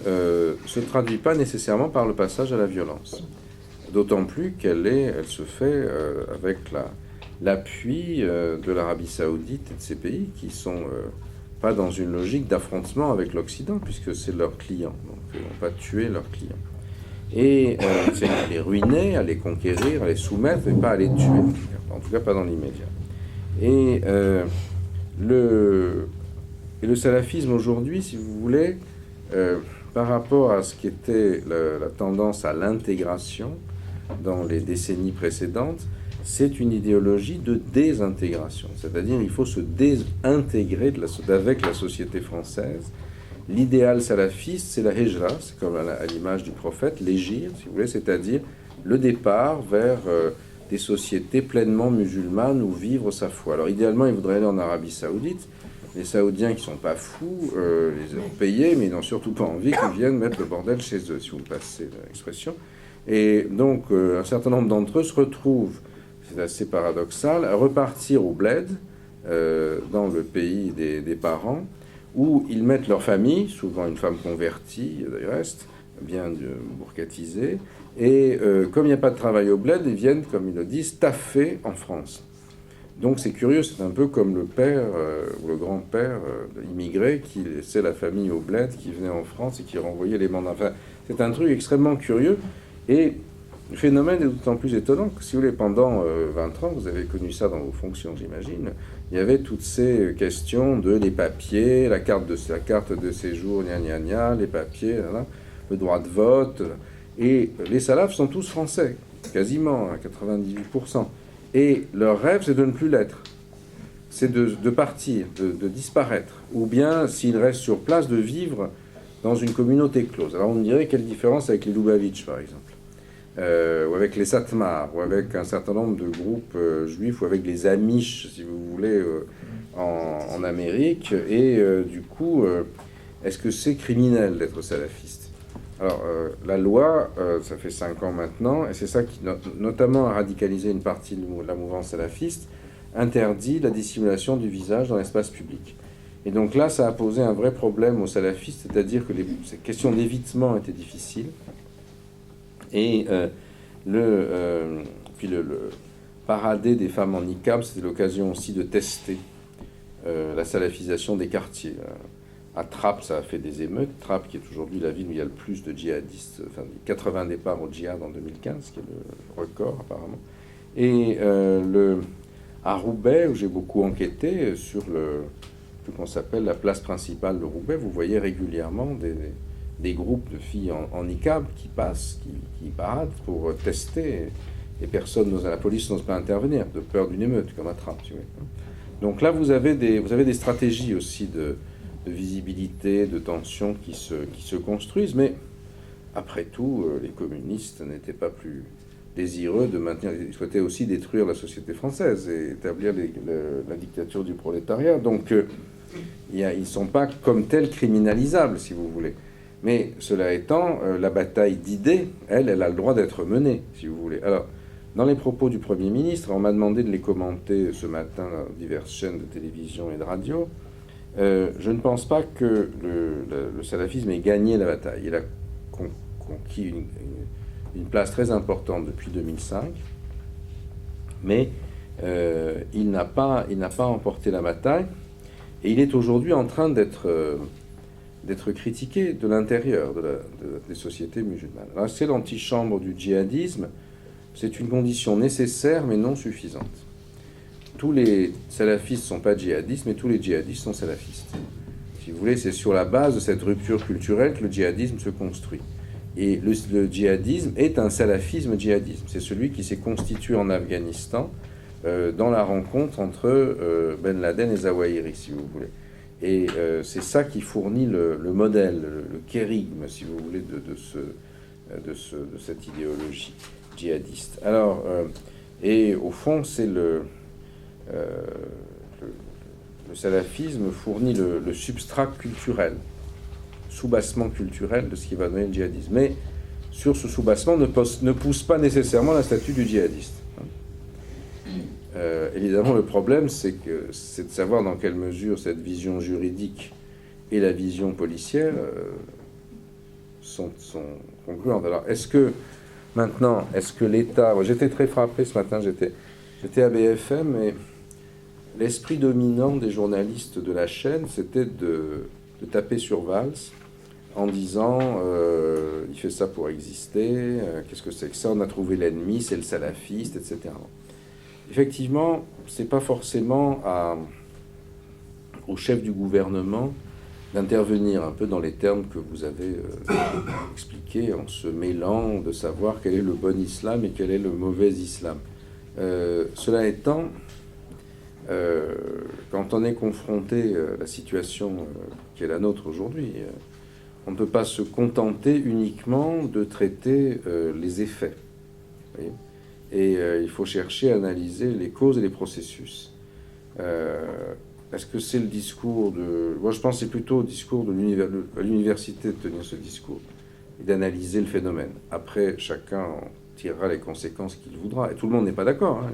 se traduit pas nécessairement par le passage à la violence. D'autant plus elle se fait avec l'appui de l'Arabie Saoudite et de ces pays qui sont pas dans une logique d'affrontement avec l'Occident, puisque c'est leur client. Donc ils ne vont pas tuer leurs clients. Et c'est à les ruiner, à les conquérir, à les soumettre, mais pas à les tuer. En tout cas, pas dans l'immédiat. Et le salafisme aujourd'hui, si vous voulez, par rapport à ce qui était la tendance à l'intégration dans les décennies précédentes, c'est une idéologie de désintégration. C'est-à-dire il faut se désintégrer avec la société française. L'idéal salafiste, c'est la hijra, c'est comme à l'image du prophète, l'hégire, si vous voulez, c'est-à-dire le départ vers des sociétés pleinement musulmanes où vivre sa foi. Alors idéalement, il voudrait aller en Arabie Saoudite. Les Saoudiens qui ne sont pas fous les ont payés, mais ils n'ont surtout pas envie qu'ils viennent mettre le bordel chez eux, si vous me passez l'expression. Et donc, un certain nombre d'entre eux se retrouvent, c'est assez paradoxal, à repartir au bled, dans le pays des parents, où ils mettent leur famille, souvent une femme convertie, du reste, bien bourcatisée, et comme il n'y a pas de travail au bled, ils viennent, comme ils le disent, taffer en France. Donc c'est curieux, c'est un peu comme le père ou le grand-père immigré qui laissait la famille au bled, qui venait en France et qui renvoyait les mandats. Enfin, c'est un truc extrêmement curieux, et le phénomène est d'autant plus étonnant que, si vous voulez, pendant 20 ans, vous avez connu ça dans vos fonctions, j'imagine, il y avait toutes ces questions de les papiers, la carte de séjour, gna gna gna, les papiers, le droit de vote, et les salafs sont tous français, quasiment, à 98%. Et leur rêve, c'est de ne plus l'être. C'est de partir, de disparaître. Ou bien, s'ils restent sur place, de vivre dans une communauté close. Alors on me dirait, quelle différence avec les Lubavitch, par exemple, ou avec les Satmar, ou avec un certain nombre de groupes juifs, ou avec les Amish, si vous voulez, en Amérique. Et du coup, est-ce que c'est criminel d'être salafiste ? Alors, la loi, ça fait 5 ans maintenant, et c'est ça qui, notamment, a radicalisé une partie de la mouvance salafiste, interdit la dissimulation du visage dans l'espace public. Et donc là, ça a posé un vrai problème aux salafistes, c'est-à-dire que ces questions d'évitement étaient difficiles. Et puis le paradé des femmes en niqab, c'était l'occasion aussi de tester la salafisation des quartiers. À Trappes, ça a fait des émeutes. Trappes, qui est aujourd'hui la ville où il y a le plus de djihadistes, enfin 80 départs au djihad en 2015, qui est le record apparemment. Et à Roubaix, où j'ai beaucoup enquêté sur ce qu'on s'appelle la place principale de Roubaix, vous voyez régulièrement des groupes de filles en niqab qui passent, qui paradent pour tester. Et la police n'ose pas intervenir, de peur d'une émeute, comme à Trappes. Tu vois. Donc là, vous avez des stratégies aussi de visibilité, de tension qui se construisent, mais après tout, les communistes n'étaient pas plus désireux de maintenir, ils souhaitaient aussi détruire la société française et établir la dictature du prolétariat. Donc, ils ne sont pas comme tels criminalisables, si vous voulez. Mais cela étant, la bataille d'idées, elle a le droit d'être menée, si vous voulez. Alors, Dans les propos du Premier ministre, on m'a demandé de les commenter ce matin dans diverses chaînes de télévision et de radio. Je ne pense pas que le salafisme ait gagné la bataille. Il a conquis une place très importante depuis 2005, mais il n'a pas emporté la bataille, et il est aujourd'hui en train d'être critiqué de l'intérieur des sociétés musulmanes. Alors, c'est l'antichambre du djihadisme, c'est une condition nécessaire mais non suffisante. Tous les salafistes ne sont pas djihadistes, mais tous les djihadistes sont salafistes. Si vous voulez, c'est sur la base de cette rupture culturelle que le djihadisme se construit. Et le djihadisme est un salafisme djihadisme. C'est celui qui s'est constitué en Afghanistan dans la rencontre entre Ben Laden et Zawahiri, si vous voulez. Et c'est ça qui fournit le modèle, le kérigme, si vous voulez, de cette idéologie djihadiste. Alors, et au fond, c'est le salafisme fournit le substrat culturel, soubassement culturel de ce qui va donner le djihadisme. Mais sur ce soubassement ne pousse pas nécessairement la statue du djihadiste. Évidemment, le problème, c'est de savoir dans quelle mesure cette vision juridique et la vision policière sont congruentes. Alors, est-ce que l'État... J'étais très frappé ce matin, j'étais à BFM, et l'esprit dominant des journalistes de la chaîne, c'était de taper sur Valls en disant il fait ça pour exister, qu'est-ce que c'est que ça, on a trouvé l'ennemi, c'est le salafiste, etc. Effectivement, c'est pas forcément au chef du gouvernement d'intervenir un peu dans les termes que vous avez expliqués, en se mêlant de savoir quel est le bon islam et quel est le mauvais islam. Cela étant, quand on est confronté à la situation qui est la nôtre aujourd'hui, on ne peut pas se contenter uniquement de traiter les effets. Vous voyez ? Et il faut chercher à analyser les causes et les processus. Est-ce que c'est le discours de... Moi, je pense que c'est plutôt au discours de l'université de tenir ce discours et d'analyser le phénomène. Après, chacun en tirera les conséquences qu'il voudra. Et tout le monde n'est pas d'accord. Hein.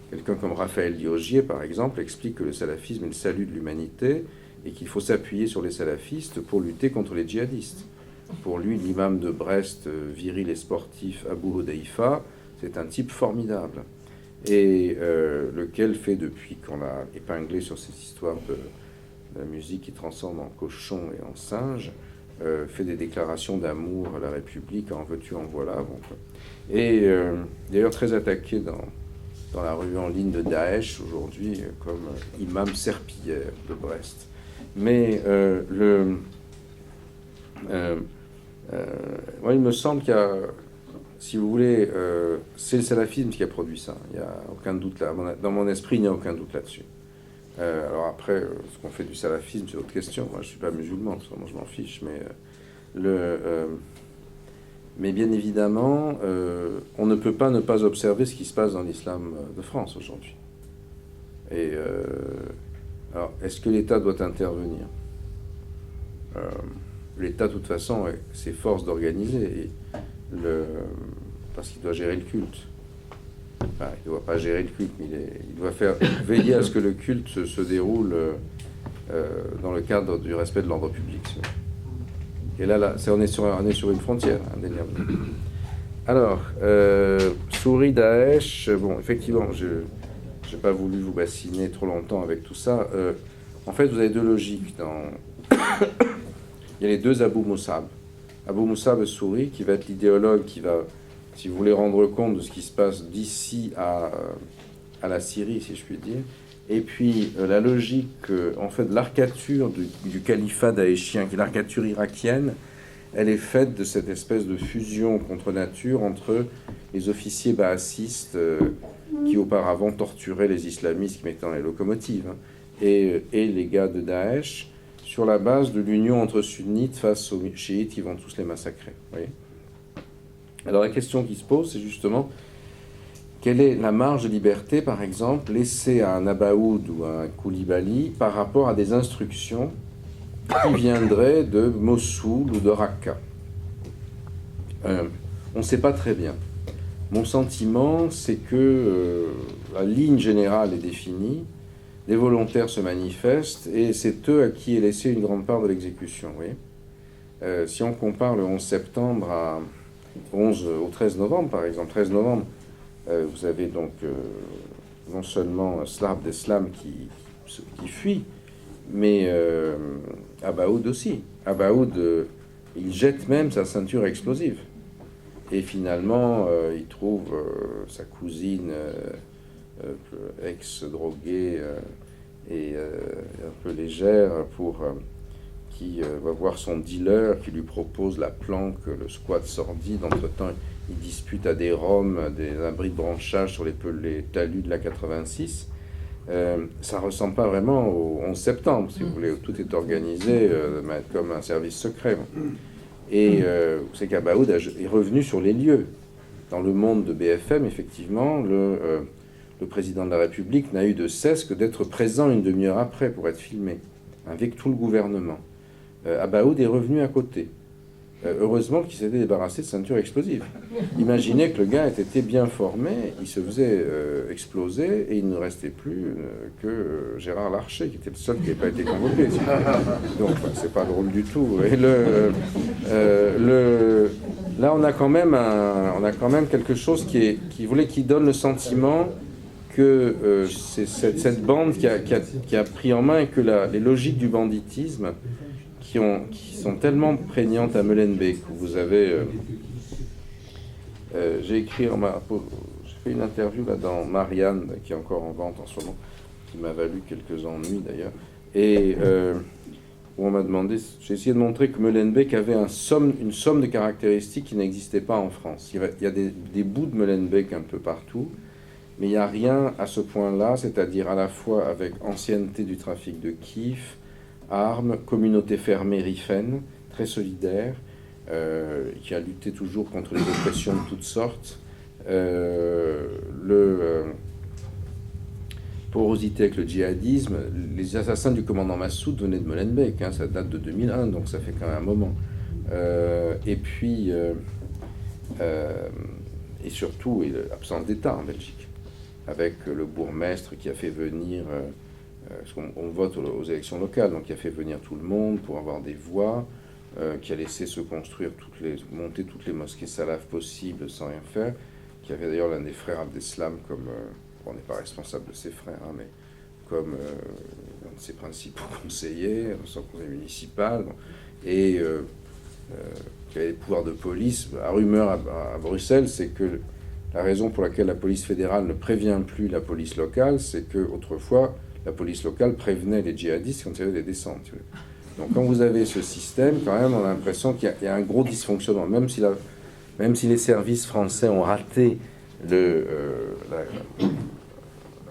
Quelqu'un comme Raphaël Diogier, par exemple, explique que le salafisme est le salut de l'humanité et qu'il faut s'appuyer sur les salafistes pour lutter contre les djihadistes. Pour lui, l'imam de Brest, viril et sportif, Abu Hudayfa, c'est un type formidable, et lequel fait, depuis qu'on l'a épinglé sur cette histoire de la musique qui transforme en cochon et en singe, fait des déclarations d'amour à la République, en veux-tu, en voilà. Bon. Et d'ailleurs très attaqué dans la rue en ligne de Daesh aujourd'hui, comme imam serpillière de Brest. Mais moi, il me semble qu'il y a... Si vous voulez, c'est le salafisme qui a produit ça. Il n'y a aucun doute là. Dans mon esprit, il n'y a aucun doute là-dessus. Alors après, ce qu'on fait du salafisme, c'est autre question. Moi, je ne suis pas musulman, moi, je m'en fiche. Mais bien évidemment, on ne peut pas ne pas observer ce qui se passe dans l'islam de France aujourd'hui. Et alors, est-ce que l'État doit intervenir ? L'État, de toute façon, s'efforce d'organiser. Parce qu'il doit gérer le culte. Enfin, il ne doit pas gérer le culte, mais il doit veiller à ce que le culte se déroule dans le cadre du respect de l'ordre public. Et là on est sur une frontière, indéniablement. Alors, Souris, Daesh, bon, effectivement, je n'ai pas voulu vous bassiner trop longtemps avec tout ça. En fait, vous avez deux logiques. Il y a les deux Abu Musab. Abu Musab Souris, qui va être l'idéologue qui va, si vous voulez, rendre compte de ce qui se passe d'ici à la Syrie, si je puis dire. Et puis la logique, en fait, l'arcature du califat daéchien, qui est l'arcature irakienne, elle est faite de cette espèce de fusion contre nature entre les officiers baassistes qui auparavant torturaient les islamistes qui mettaient dans les locomotives, hein, et les gars de Daesh, sur la base de l'union entre sunnites face aux chiites qui vont tous les massacrer. Vous voyez ? Alors la question qui se pose, c'est justement quelle est la marge de liberté, par exemple, laissée à un Abaoud ou à un Koulibaly par rapport à des instructions qui viendraient de Mossoul ou de Raqqa. On ne sait pas très bien. Mon sentiment, c'est que la ligne générale est définie, les volontaires se manifestent, et c'est eux à qui est laissée une grande part de l'exécution. Vous voyez, si on compare le 11 septembre au 13 novembre, par exemple, 13 novembre, vous avez donc non seulement Slab Deslam qui fuit, mais Abaoud aussi. Abaoud, il jette même sa ceinture explosive. Et finalement, il trouve sa cousine ex-droguée et un peu légère qui va voir son dealer qui lui propose la planque, le squat sordide. Entre-temps, il dispute à des roms, des abris de branchage sur les talus de la 86. Ça ne ressemble pas vraiment au 11 septembre, si vous voulez, où tout est organisé comme un service secret. Et vous savez qu'Abaoud est revenu sur les lieux. Dans le monde de BFM, effectivement, le président de la République n'a eu de cesse que d'être présent une demi-heure après pour être filmé, avec tout le gouvernement. Abaoud est revenu à côté. Heureusement qu'il s'était débarrassé de ceinture explosive. Imaginez que le gars était bien formé, il se faisait exploser et il ne restait plus que Gérard Larcher, qui était le seul qui n'avait pas été convoqué. Donc, c'est pas drôle du tout. Et là, on a quand même quelque chose qui donne le sentiment que c'est cette bande qui a pris en main et que les logiques du banditisme qui sont tellement prégnantes à Molenbeek, où vous avez... j'ai fait une interview là dans Marianne, qui est encore en vente en ce moment, qui m'a valu quelques ennuis d'ailleurs, et où on m'a demandé... J'ai essayé de montrer que Molenbeek avait une somme de caractéristiques qui n'existaient pas en France. Il y a des bouts de Molenbeek un peu partout, mais il n'y a rien à ce point-là, c'est-à-dire à la fois avec ancienneté du trafic de kiff, armes, communauté fermée RIFEN, très solidaire, qui a lutté toujours contre les oppressions de toutes sortes, porosité avec le djihadisme. Les assassins du commandant Massoud venaient de Molenbeek, ça date de 2001, donc ça fait quand même un moment. Et puis, et surtout, l'absence d'État en Belgique, avec le bourgmestre qui a fait venir... parce qu'on vote aux élections locales, donc qui a fait venir tout le monde pour avoir des voix, qui a laissé se construire monter toutes les mosquées salafes possibles sans rien faire, qui avait d'ailleurs l'un des frères Abdeslam comme, on n'est pas responsable de ses frères, mais comme un de ses principaux conseillers, son conseil municipal, et qui avait des pouvoirs de police. La rumeur à Bruxelles, c'est que la raison pour laquelle la police fédérale ne prévient plus la police locale, c'est qu'autrefois, la police locale prévenait les djihadistes quand il y avait des descentes. Donc quand vous avez ce système, quand même, on a l'impression qu'il y a un gros dysfonctionnement. Même si les services français ont raté la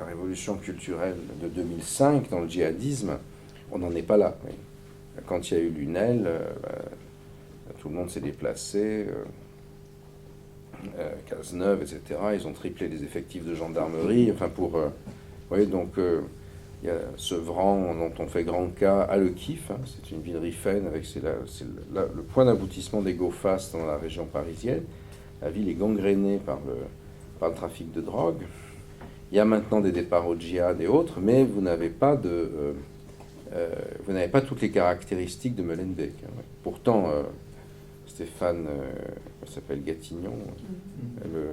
révolution culturelle de 2005 dans le djihadisme, on n'en est pas là. Quand il y a eu Lunel, tout le monde s'est déplacé, Cazeneuve, etc. Ils ont triplé les effectifs de gendarmerie. Enfin vous voyez, donc... il y a Sevran, dont on fait grand cas, à Le Kif, c'est une ville riffaine, c'est le point d'aboutissement des go-fast dans la région parisienne. La ville est gangrénée par le trafic de drogue. Il y a maintenant des départs au djihad et autres, mais vous n'avez pas toutes les caractéristiques de Molenbeek. Pourtant, Stéphane, s'appelle Gatignon,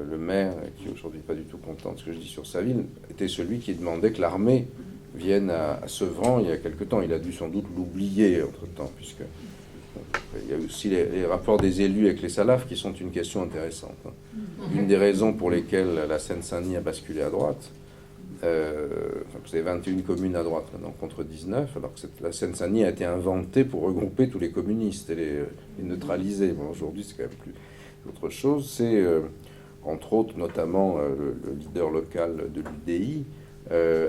le maire, qui est aujourd'hui pas du tout content de ce que je dis sur sa ville, était celui qui demandait que l'armée vienne à Sevran il y a quelque temps. Il a dû sans doute l'oublier entre-temps, puisque il y a aussi les rapports des élus avec les salafs qui sont une question intéressante. Une des raisons pour lesquelles la Seine-Saint-Denis a basculé à droite, vous avez 21 communes à droite maintenant contre 19, alors que la Seine-Saint-Denis a été inventée pour regrouper tous les communistes et les neutraliser. Bon, aujourd'hui, c'est quand même plus autre chose. C'est, entre autres, notamment le leader local de l'UDI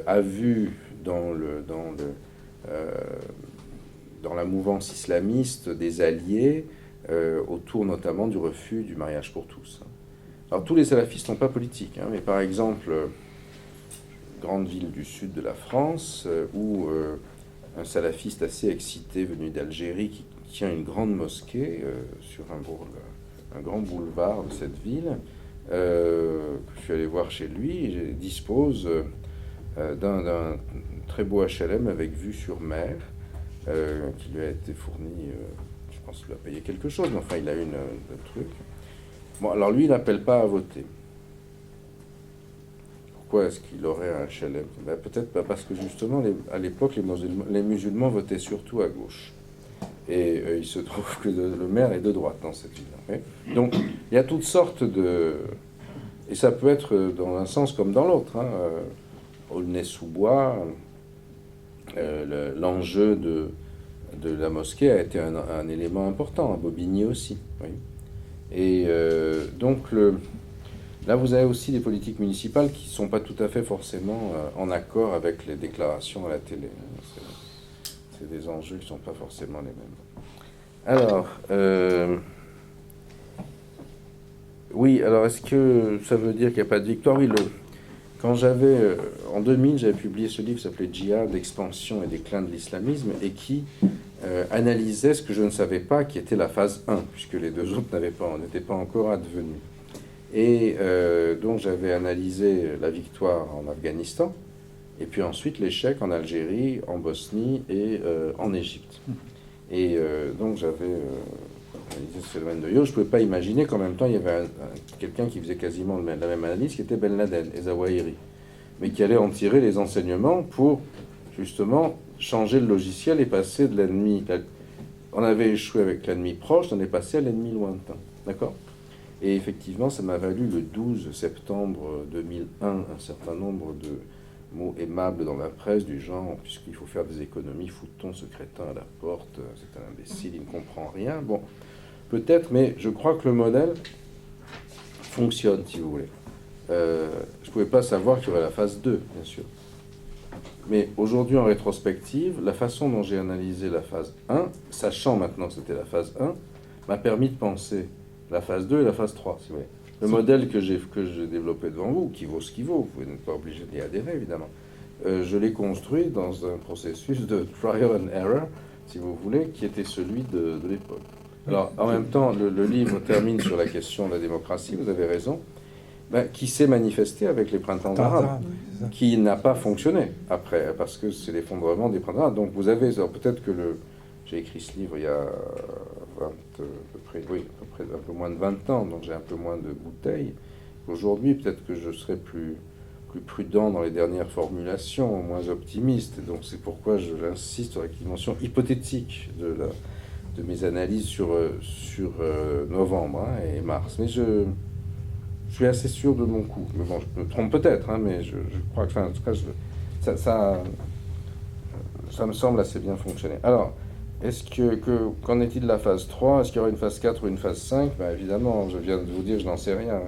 a vu dans la mouvance islamiste des alliés autour notamment du refus du mariage pour tous. Alors tous les salafistes ne sont pas politiques, mais par exemple, grande ville du sud de la France, où un salafiste assez excité venu d'Algérie qui tient une grande mosquée sur un grand boulevard de cette ville, je suis allé voir chez lui, dispose d'un très beau HLM avec vue sur mer, qui lui a été fourni, je pense qu'il a payé quelque chose, mais enfin il a un truc. Bon, alors lui, il n'appelle pas à voter. Pourquoi est-ce qu'il aurait un HLM? Ben, peut-être parce que justement, à l'époque, les musulmans votaient surtout à gauche. Et il se trouve que le maire est de droite dans cette ville. Okay. Donc, il y a toutes sortes de... Et ça peut être dans un sens comme dans l'autre. Hein. Aulnay-sous-Bois, l'enjeu de la mosquée a été un élément important, à Bobigny aussi. Oui. Et donc, là, vous avez aussi des politiques municipales qui ne sont pas tout à fait forcément en accord avec les déclarations à la télé. C'est des enjeux qui ne sont pas forcément les mêmes. Alors, oui, alors est-ce que ça veut dire qu'il n'y a pas de victoire? Oui, quand en 2000, j'avais publié ce livre qui s'appelait Djihad, expansion et déclin de l'islamisme, et qui analysait ce que je ne savais pas, qui était la phase 1, puisque les deux autres n'étaient pas encore advenus. Et donc j'avais analysé la victoire en Afghanistan, et puis ensuite l'échec en Algérie, en Bosnie et en Égypte. Et donc j'avais analysé ce phénomène de yo. Je ne pouvais pas imaginer qu'en même temps il y avait quelqu'un qui faisait quasiment la même analyse, qui était Ben Laden et Zawahiri, mais qui allait en tirer les enseignements pour justement changer le logiciel et passer de l'ennemi. On avait échoué avec l'ennemi proche, on est passé à l'ennemi lointain. D'accord ? Et effectivement, ça m'a valu le 12 septembre 2001 un certain nombre de mots aimables dans la presse du genre « puisqu'il faut faire des économies, foutons ce crétin à la porte, c'est un imbécile, il ne comprend rien ». Bon, peut-être, mais je crois que le modèle fonctionne, si vous voulez. Je ne pouvais pas savoir qu'il y aurait la phase 2, bien sûr. Mais aujourd'hui, en rétrospective, la façon dont j'ai analysé la phase 1, sachant maintenant que c'était la phase 1, m'a permis de penser la phase 2 et la phase 3, si vous voulez. Le modèle que j'ai développé devant vous, qui vaut ce qu'il vaut, vous n'êtes pas obligé d'y adhérer, évidemment, je l'ai construit dans un processus de trial and error, si vous voulez, qui était celui de l'époque. Alors, en même temps, le livre termine sur la question de la démocratie, vous avez raison, qui s'est manifesté avec les printemps arabes, qui n'a pas fonctionné après, parce que c'est l'effondrement des printemps arabes. Donc vous avez, peut-être que j'ai écrit ce livre il y a à peu près un peu moins de 20 ans, donc j'ai un peu moins de bouteilles. Aujourd'hui, peut-être que je serai plus prudent dans les dernières formulations, moins optimiste, et donc c'est pourquoi j'insiste sur la dimension hypothétique de mes analyses sur novembre et mars. Mais je suis assez sûr de mon coup. Mais bon, je me trompe peut-être, mais je crois que, en tout cas, ça me semble assez bien fonctionner. Alors, qu'en est-il de la phase 3? Est-ce qu'il y aura une phase 4 ou une phase 5? Évidemment, je viens de vous dire, je n'en sais rien.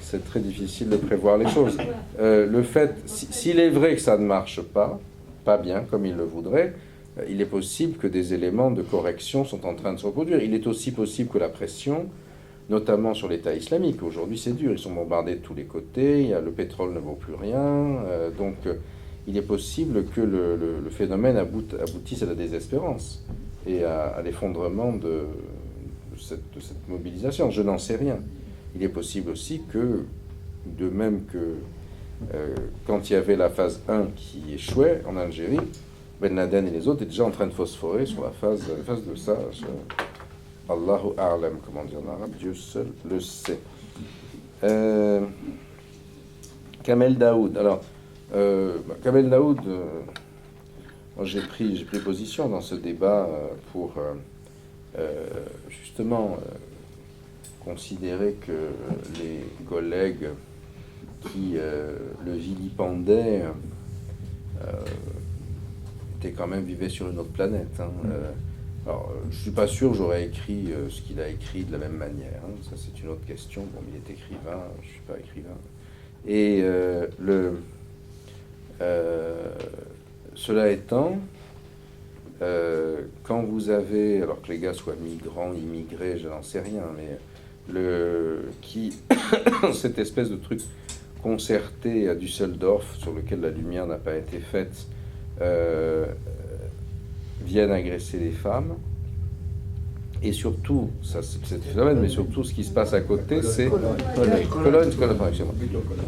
C'est très difficile de prévoir les choses. Le fait, s'il est vrai que ça ne marche pas bien comme il le voudrait, il est possible que des éléments de correction sont en train de se reproduire. Il est aussi possible que la pression, notamment sur l'État islamique, aujourd'hui c'est dur, ils sont bombardés de tous les côtés, le pétrole ne vaut plus rien, donc il est possible que le phénomène aboutisse à la désespérance et à l'effondrement de cette mobilisation. Je n'en sais rien. Il est possible aussi que, de même que quand il y avait la phase 1 qui échouait en Algérie, Ben Laden et les autres étaient déjà en train de phosphorer sur la phase de ça. Allahu a'lam, comment dire en arabe, Dieu seul le sait. Kamel Daoud. Alors, Kamel Daoud, moi j'ai pris position dans ce débat pour justement considérer que les collègues qui le vilipendaient vivaient sur une autre planète. Alors, je ne suis pas sûr que j'aurais écrit ce qu'il a écrit de la même manière. Ça, c'est une autre question. Bon, il est écrivain, je ne suis pas écrivain. Et cela étant, quand vous avez, alors que les gars soient migrants, immigrés, je n'en sais rien, mais cette espèce de truc concerté à Düsseldorf, sur lequel la lumière n'a pas été faite, viennent agresser les femmes, Et surtout, ça c'est le phénomène, mais surtout ce qui se passe à côté, c'est Cologne, excusez-moi.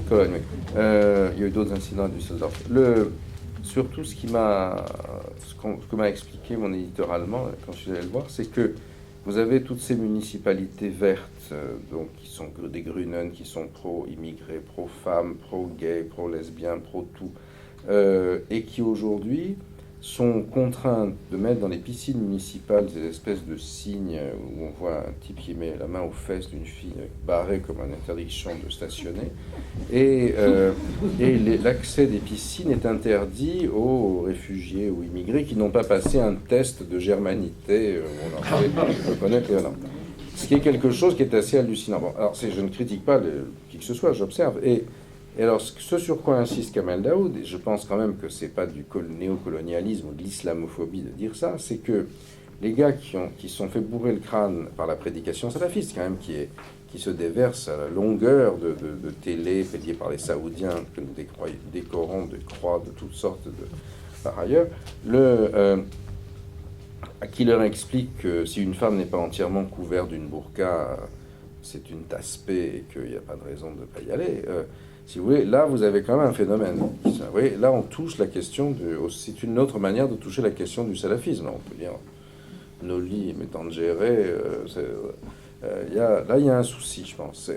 Cologne, oui. Il y a eu d'autres incidents à Düsseldorf. Surtout ce que m'a expliqué mon éditeur allemand quand je suis allé le voir, c'est que vous avez toutes ces municipalités vertes, donc qui sont des Grünen, qui sont pro-immigrés, pro-femmes, pro-gays, pro-lesbiens, pro-tout, et qui aujourd'hui sont contraintes de mettre dans les piscines municipales des espèces de signes où on voit un type qui met la main aux fesses d'une fille barrée comme une interdiction de stationner. Et l'accès des piscines est interdit aux réfugiés ou immigrés qui n'ont pas passé un test de germanité où on leur fait reconnaître les noms. Ce qui est quelque chose qui est assez hallucinant. Bon, alors je ne critique pas qui que ce soit, j'observe. Et alors, ce sur quoi insiste Kamel Daoud, et je pense quand même que c'est pas du néocolonialisme ou de l'islamophobie de dire ça, c'est que les gars qui sont fait bourrer le crâne par la prédication salafiste, quand même, qui se déverse à la longueur de télé payée par les Saoudiens, que nous décorons de croix de toutes sortes par ailleurs, qui leur explique que si une femme n'est pas entièrement couverte d'une burqa, c'est une tasse-paix et qu'il n'y a pas de raison de ne pas y aller. Si vous voulez, là, vous avez quand même un phénomène. Vous voyez, là, on touche la question c'est une autre manière de toucher la question du salafisme. On peut dire, Noli Métangéré, là, il y a un souci, je pense.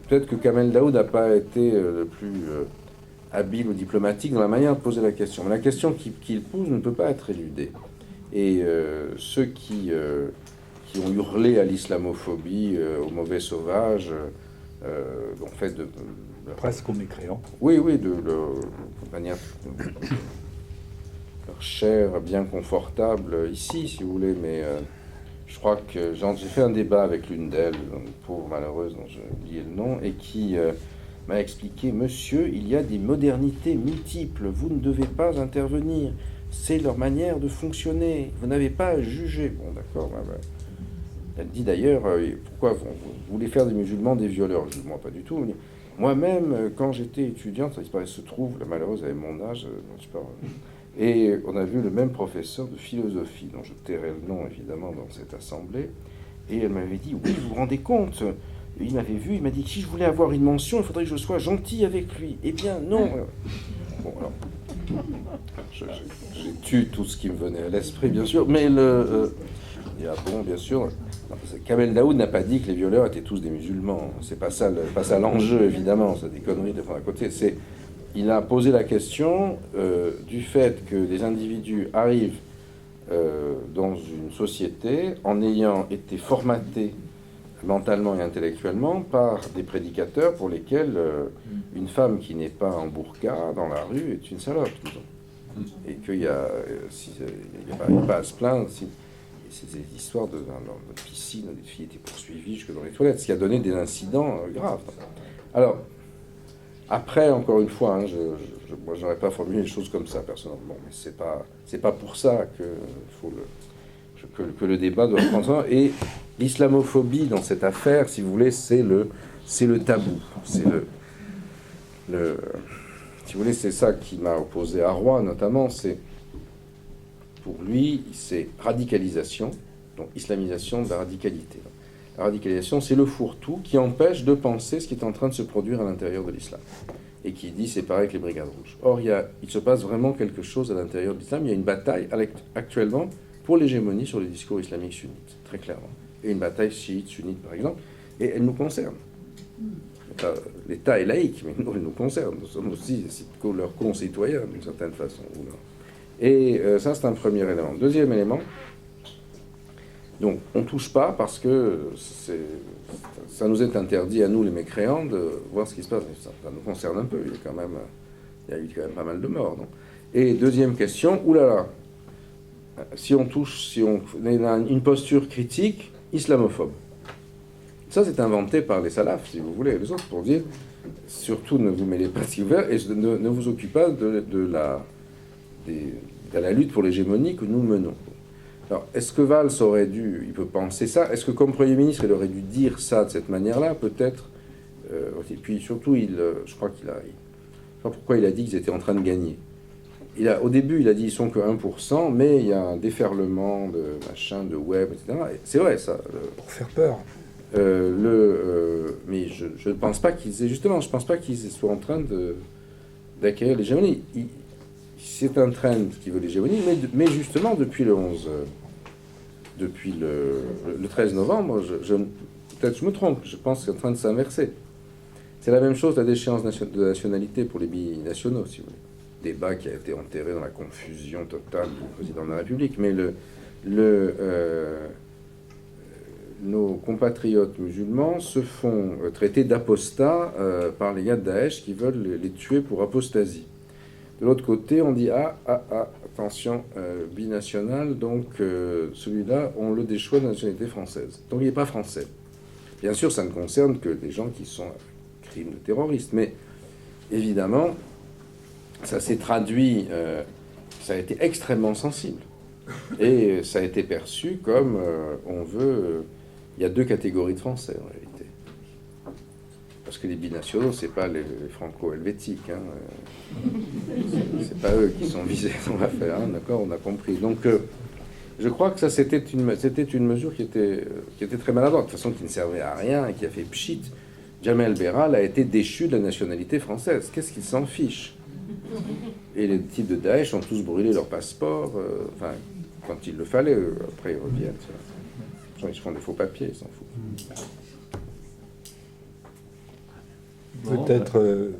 Peut-être que Kamel Daoud n'a pas été le plus habile ou diplomatique dans la manière de poser la question. Mais la question qu'il pose ne peut pas être éludée. Et ceux qui ont hurlé à l'islamophobie, aux mauvais sauvages, ont fait de presque aux mécréants. Oui, de manière leur chair bien confortable ici, si vous voulez, mais je crois que j'ai fait un débat avec l'une d'elles, une pauvre malheureuse dont j'ai oublié le nom, et qui m'a expliqué, monsieur, il y a des modernités multiples, vous ne devez pas intervenir, c'est leur manière de fonctionner, vous n'avez pas à juger. Bon, d'accord, elle dit d'ailleurs, pourquoi vous voulez faire des musulmans des violeurs? Je dis, moi, pas du tout. Moi-même, quand j'étais étudiante, il se trouve, la malheureuse avait mon âge, et on a vu le même professeur de philosophie, dont je tairai le nom évidemment dans cette assemblée, et elle m'avait dit, oui, vous vous rendez compte, il m'avait vu, il m'a dit que si je voulais avoir une mention, il faudrait que je sois gentil avec lui. Eh bien, non. Bon, alors, j'ai tué tout ce qui me venait à l'esprit, bien sûr, mais bon, bien sûr, Kamel Daoud n'a pas dit que les violeurs étaient tous des musulmans. C'est pas ça l'enjeu, évidemment. C'est des conneries de prendre à côté. Il a posé la question du fait que des individus arrivent dans une société en ayant été formatés mentalement et intellectuellement par des prédicateurs pour lesquels une femme qui n'est pas en burqa dans la rue est une salope, disons. Et qu'il n'y a pas à se plaindre. C'est des histoires de piscine, des filles étaient poursuivies jusque dans les toilettes, ce qui a donné des incidents graves. Alors, après, encore une fois, moi, j'aurais pas formulé les choses comme ça, personnellement, mais c'est pas pour ça que le débat doit prendre. Et l'islamophobie dans cette affaire, si vous voulez, c'est le tabou. C'est si vous voulez, c'est ça qui m'a opposé à Roy, notamment, pour lui, c'est radicalisation, donc islamisation de la radicalité. La radicalisation, c'est le fourre-tout qui empêche de penser ce qui est en train de se produire à l'intérieur de l'islam. Et qui dit c'est pareil avec les brigades rouges. Or, il se passe vraiment quelque chose à l'intérieur de l'islam. Il y a une bataille actuellement pour l'hégémonie sur les discours islamiques sunnites, très clairement. Et une bataille chiite-sunnite, par exemple, et elle nous concerne. L'État est laïque, mais nous, elle nous concerne. Nous sommes aussi leurs concitoyens, d'une certaine façon. Et ça, c'est un premier élément. Deuxième élément, donc on ne touche pas parce que ça nous est interdit à nous, les mécréants, de voir ce qui se passe. Ça nous concerne un peu, il y a eu quand même pas mal de morts. Non? Et deuxième question, oulala, si on a une posture critique, islamophobe. Ça, c'est inventé par les salafs, si vous voulez, les autres, pour dire, surtout ne vous mêlez pas si ouvert et ne vous occupez pas de la lutte pour l'hégémonie que nous menons. Alors, est-ce que Valls aurait dû, il peut penser ça, est-ce que comme Premier ministre, il aurait dû dire ça de cette manière-là, peut-être, et puis surtout, je crois qu'il a, je sais pas pourquoi il a dit qu'ils étaient en train de gagner. au début, il a dit ils sont que 1%, mais il y a un déferlement de machin, de web, etc. Et c'est vrai, ça. Pour faire peur. Mais je ne pense pas qu'ils aient, justement, je pense pas qu'ils soient en train d'acquérir l'hégémonie. C'est un trend qui veut l'hégémonie, mais justement, depuis le 13 novembre, peut-être je me trompe, je pense que c'est en train de s'inverser. C'est la même chose, la déchéance de nationalité pour les binationaux, si vous voulez. Débat qui a été enterré dans la confusion totale du président de la République. Mais nos compatriotes musulmans se font traiter d'apostats par les gars de Daesh qui veulent les tuer pour apostasie. De l'autre côté, on dit attention, binational, donc celui-là, on le déchoit de la nationalité française. Donc il n'est pas français. Bien sûr, ça ne concerne que des gens qui sont crimes de terroristes, mais évidemment, ça s'est traduit, ça a été extrêmement sensible. Et ça a été perçu comme on veut. Il y a deux catégories de Français en réalité. Parce que les binationaux, c'est pas les franco-helvétiques. C'est pas eux qui sont visés dans l'affaire. D'accord, on a compris. Donc, je crois que ça, c'était une mesure qui était très maladroite, de toute façon, qui ne servait à rien et qui a fait pchit. Jamel Beral a été déchu de la nationalité française. Qu'est-ce qu'il s'en fiche? Et les types de Daesh ont tous brûlé leur passeport, quand il le fallait, après ils reviennent. Ils se font des faux papiers, ils s'en foutent. Peut-être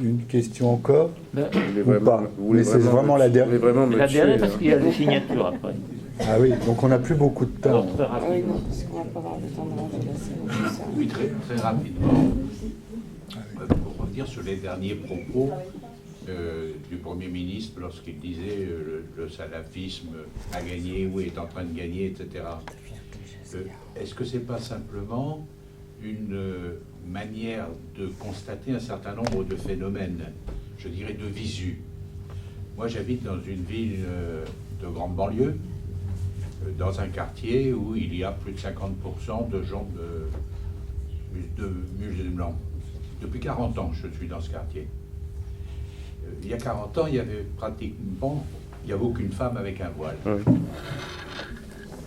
une question encore ou pas. Mais c'est vraiment la dernière. La dernière, parce qu'il y a des signatures après. Ah oui, donc on n'a plus beaucoup de temps. Alors, très rapide. Ah oui, non, parce qu'on va pas avoir le temps de ranger la séance. Oui, très, très rapidement. Pour revenir sur les derniers propos du Premier ministre lorsqu'il disait le salafisme a gagné ou est en train de gagner, etc. Est-ce que c'est pas simplement une manière de constater un certain nombre de phénomènes, je dirais de visu? Moi, j'habite dans une ville de grande banlieue, dans un quartier où il y a plus de 50% de gens de musulmans. Depuis 40 ans, je suis dans ce quartier. Il y a 40 ans, il y avait pratiquement, il n'y avait aucune femme avec un voile. Oui.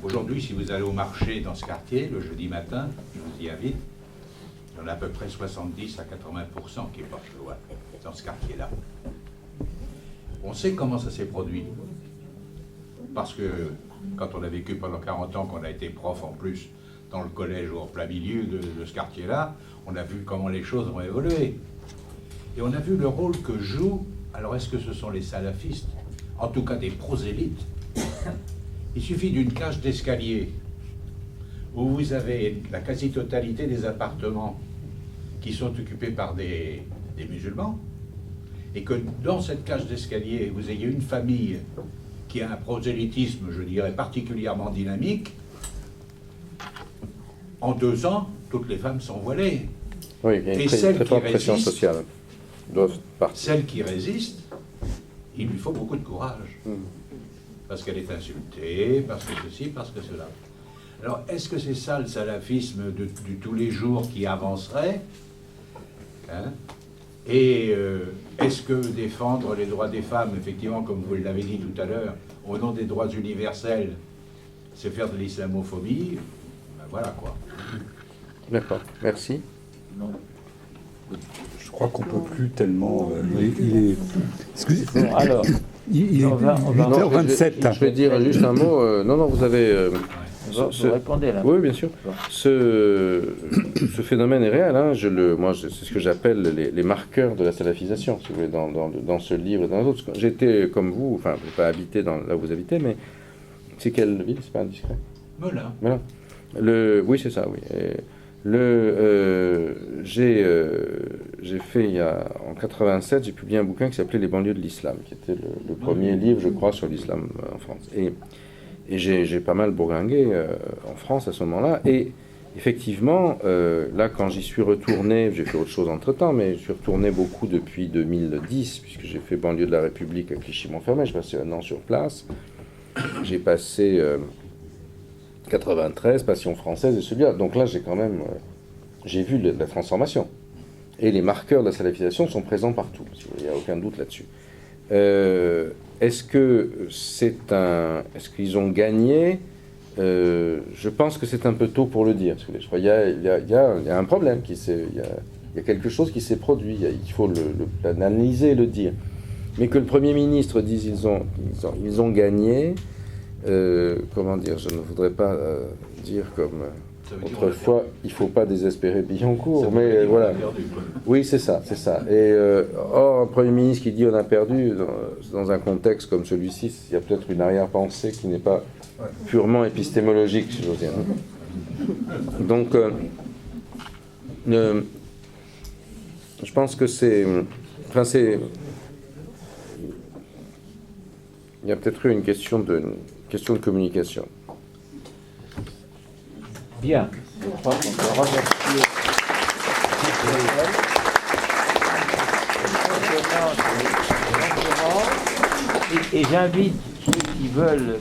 Aujourd'hui, si vous allez au marché dans ce quartier, le jeudi matin, je vous y invite, il y en a à peu près 70 à 80% qui portent le voile dans ce quartier-là. On sait comment ça s'est produit. Parce que quand on a vécu pendant 40 ans, qu'on a été prof en plus dans le collège ou en plein milieu de ce quartier-là, on a vu comment les choses ont évolué. Et on a vu le rôle que jouent, alors est-ce que ce sont les salafistes, en tout cas des prosélytes? Il suffit d'une cage d'escalier où vous avez la quasi-totalité des appartements qui sont occupés par des musulmans, et que dans cette cage d'escalier, vous ayez une famille qui a un prosélytisme, je dirais, particulièrement dynamique. En 2 ans, toutes les femmes sont voilées. Oui, il y a une très forte pression sociale. Celle qui résiste, il lui faut beaucoup de courage. Parce qu'elle est insultée, parce que ceci, parce que cela. Alors, est-ce que c'est ça le salafisme du tous les jours qui avancerait, Et est-ce que défendre les droits des femmes, effectivement, comme vous l'avez dit tout à l'heure, au nom des droits universels, c'est faire de l'islamophobie? Ben voilà quoi. D'accord, merci. Je crois qu'on peut plus tellement. Il est. Excusez. Bon, alors, Il est on va- 8h27. Je vais dire juste un mot. Non, vous avez. vous répondez là. Oui, bien sûr. Bon. Ce phénomène est réel. C'est ce que j'appelle les marqueurs de la salafisation, si vous voulez, dans ce livre et dans d'autres. J'étais comme vous, enfin, je n'ai pas habité là où vous habitez, mais c'est quelle ville? C'est pas indiscret. Melun. Voilà. Oui, c'est ça, oui. J'ai fait, en 87, j'ai publié un bouquin qui s'appelait Les banlieues de l'islam, qui était le premier livre, je crois, sur l'islam en France. Et j'ai pas mal bourlingué en France à ce moment-là. Et effectivement, là, quand j'y suis retourné, j'ai fait autre chose entre-temps, mais je suis retourné beaucoup depuis 2010, puisque j'ai fait banlieue de la République à Clichy-Montfermeil. J'ai passé 1 an sur place. J'ai passé 93, Passion française et celui-là. Donc là, j'ai vu la transformation. Et les marqueurs de la salafisation sont présents partout. Il n'y a aucun doute là-dessus. est-ce qu'ils ont gagné? Je pense que c'est un peu tôt pour le dire. Parce que je crois qu'il y a un problème, il y a quelque chose qui s'est produit. Il faut l'analyser et le dire. Mais que le Premier ministre dise ils ont gagné, comment dire, je ne voudrais pas dire comme autrefois, il ne faut pas désespérer Billancourt, mais voilà. Oui, c'est ça. Et or, un Premier ministre qui dit on a perdu, dans un contexte comme celui-ci, il y a peut-être une arrière-pensée qui n'est pas purement épistémologique, si j'ose dire. Donc, je pense que il y a peut-être eu une question de communication. Bien. Je crois qu'on peut remercier et j'invite ceux qui veulent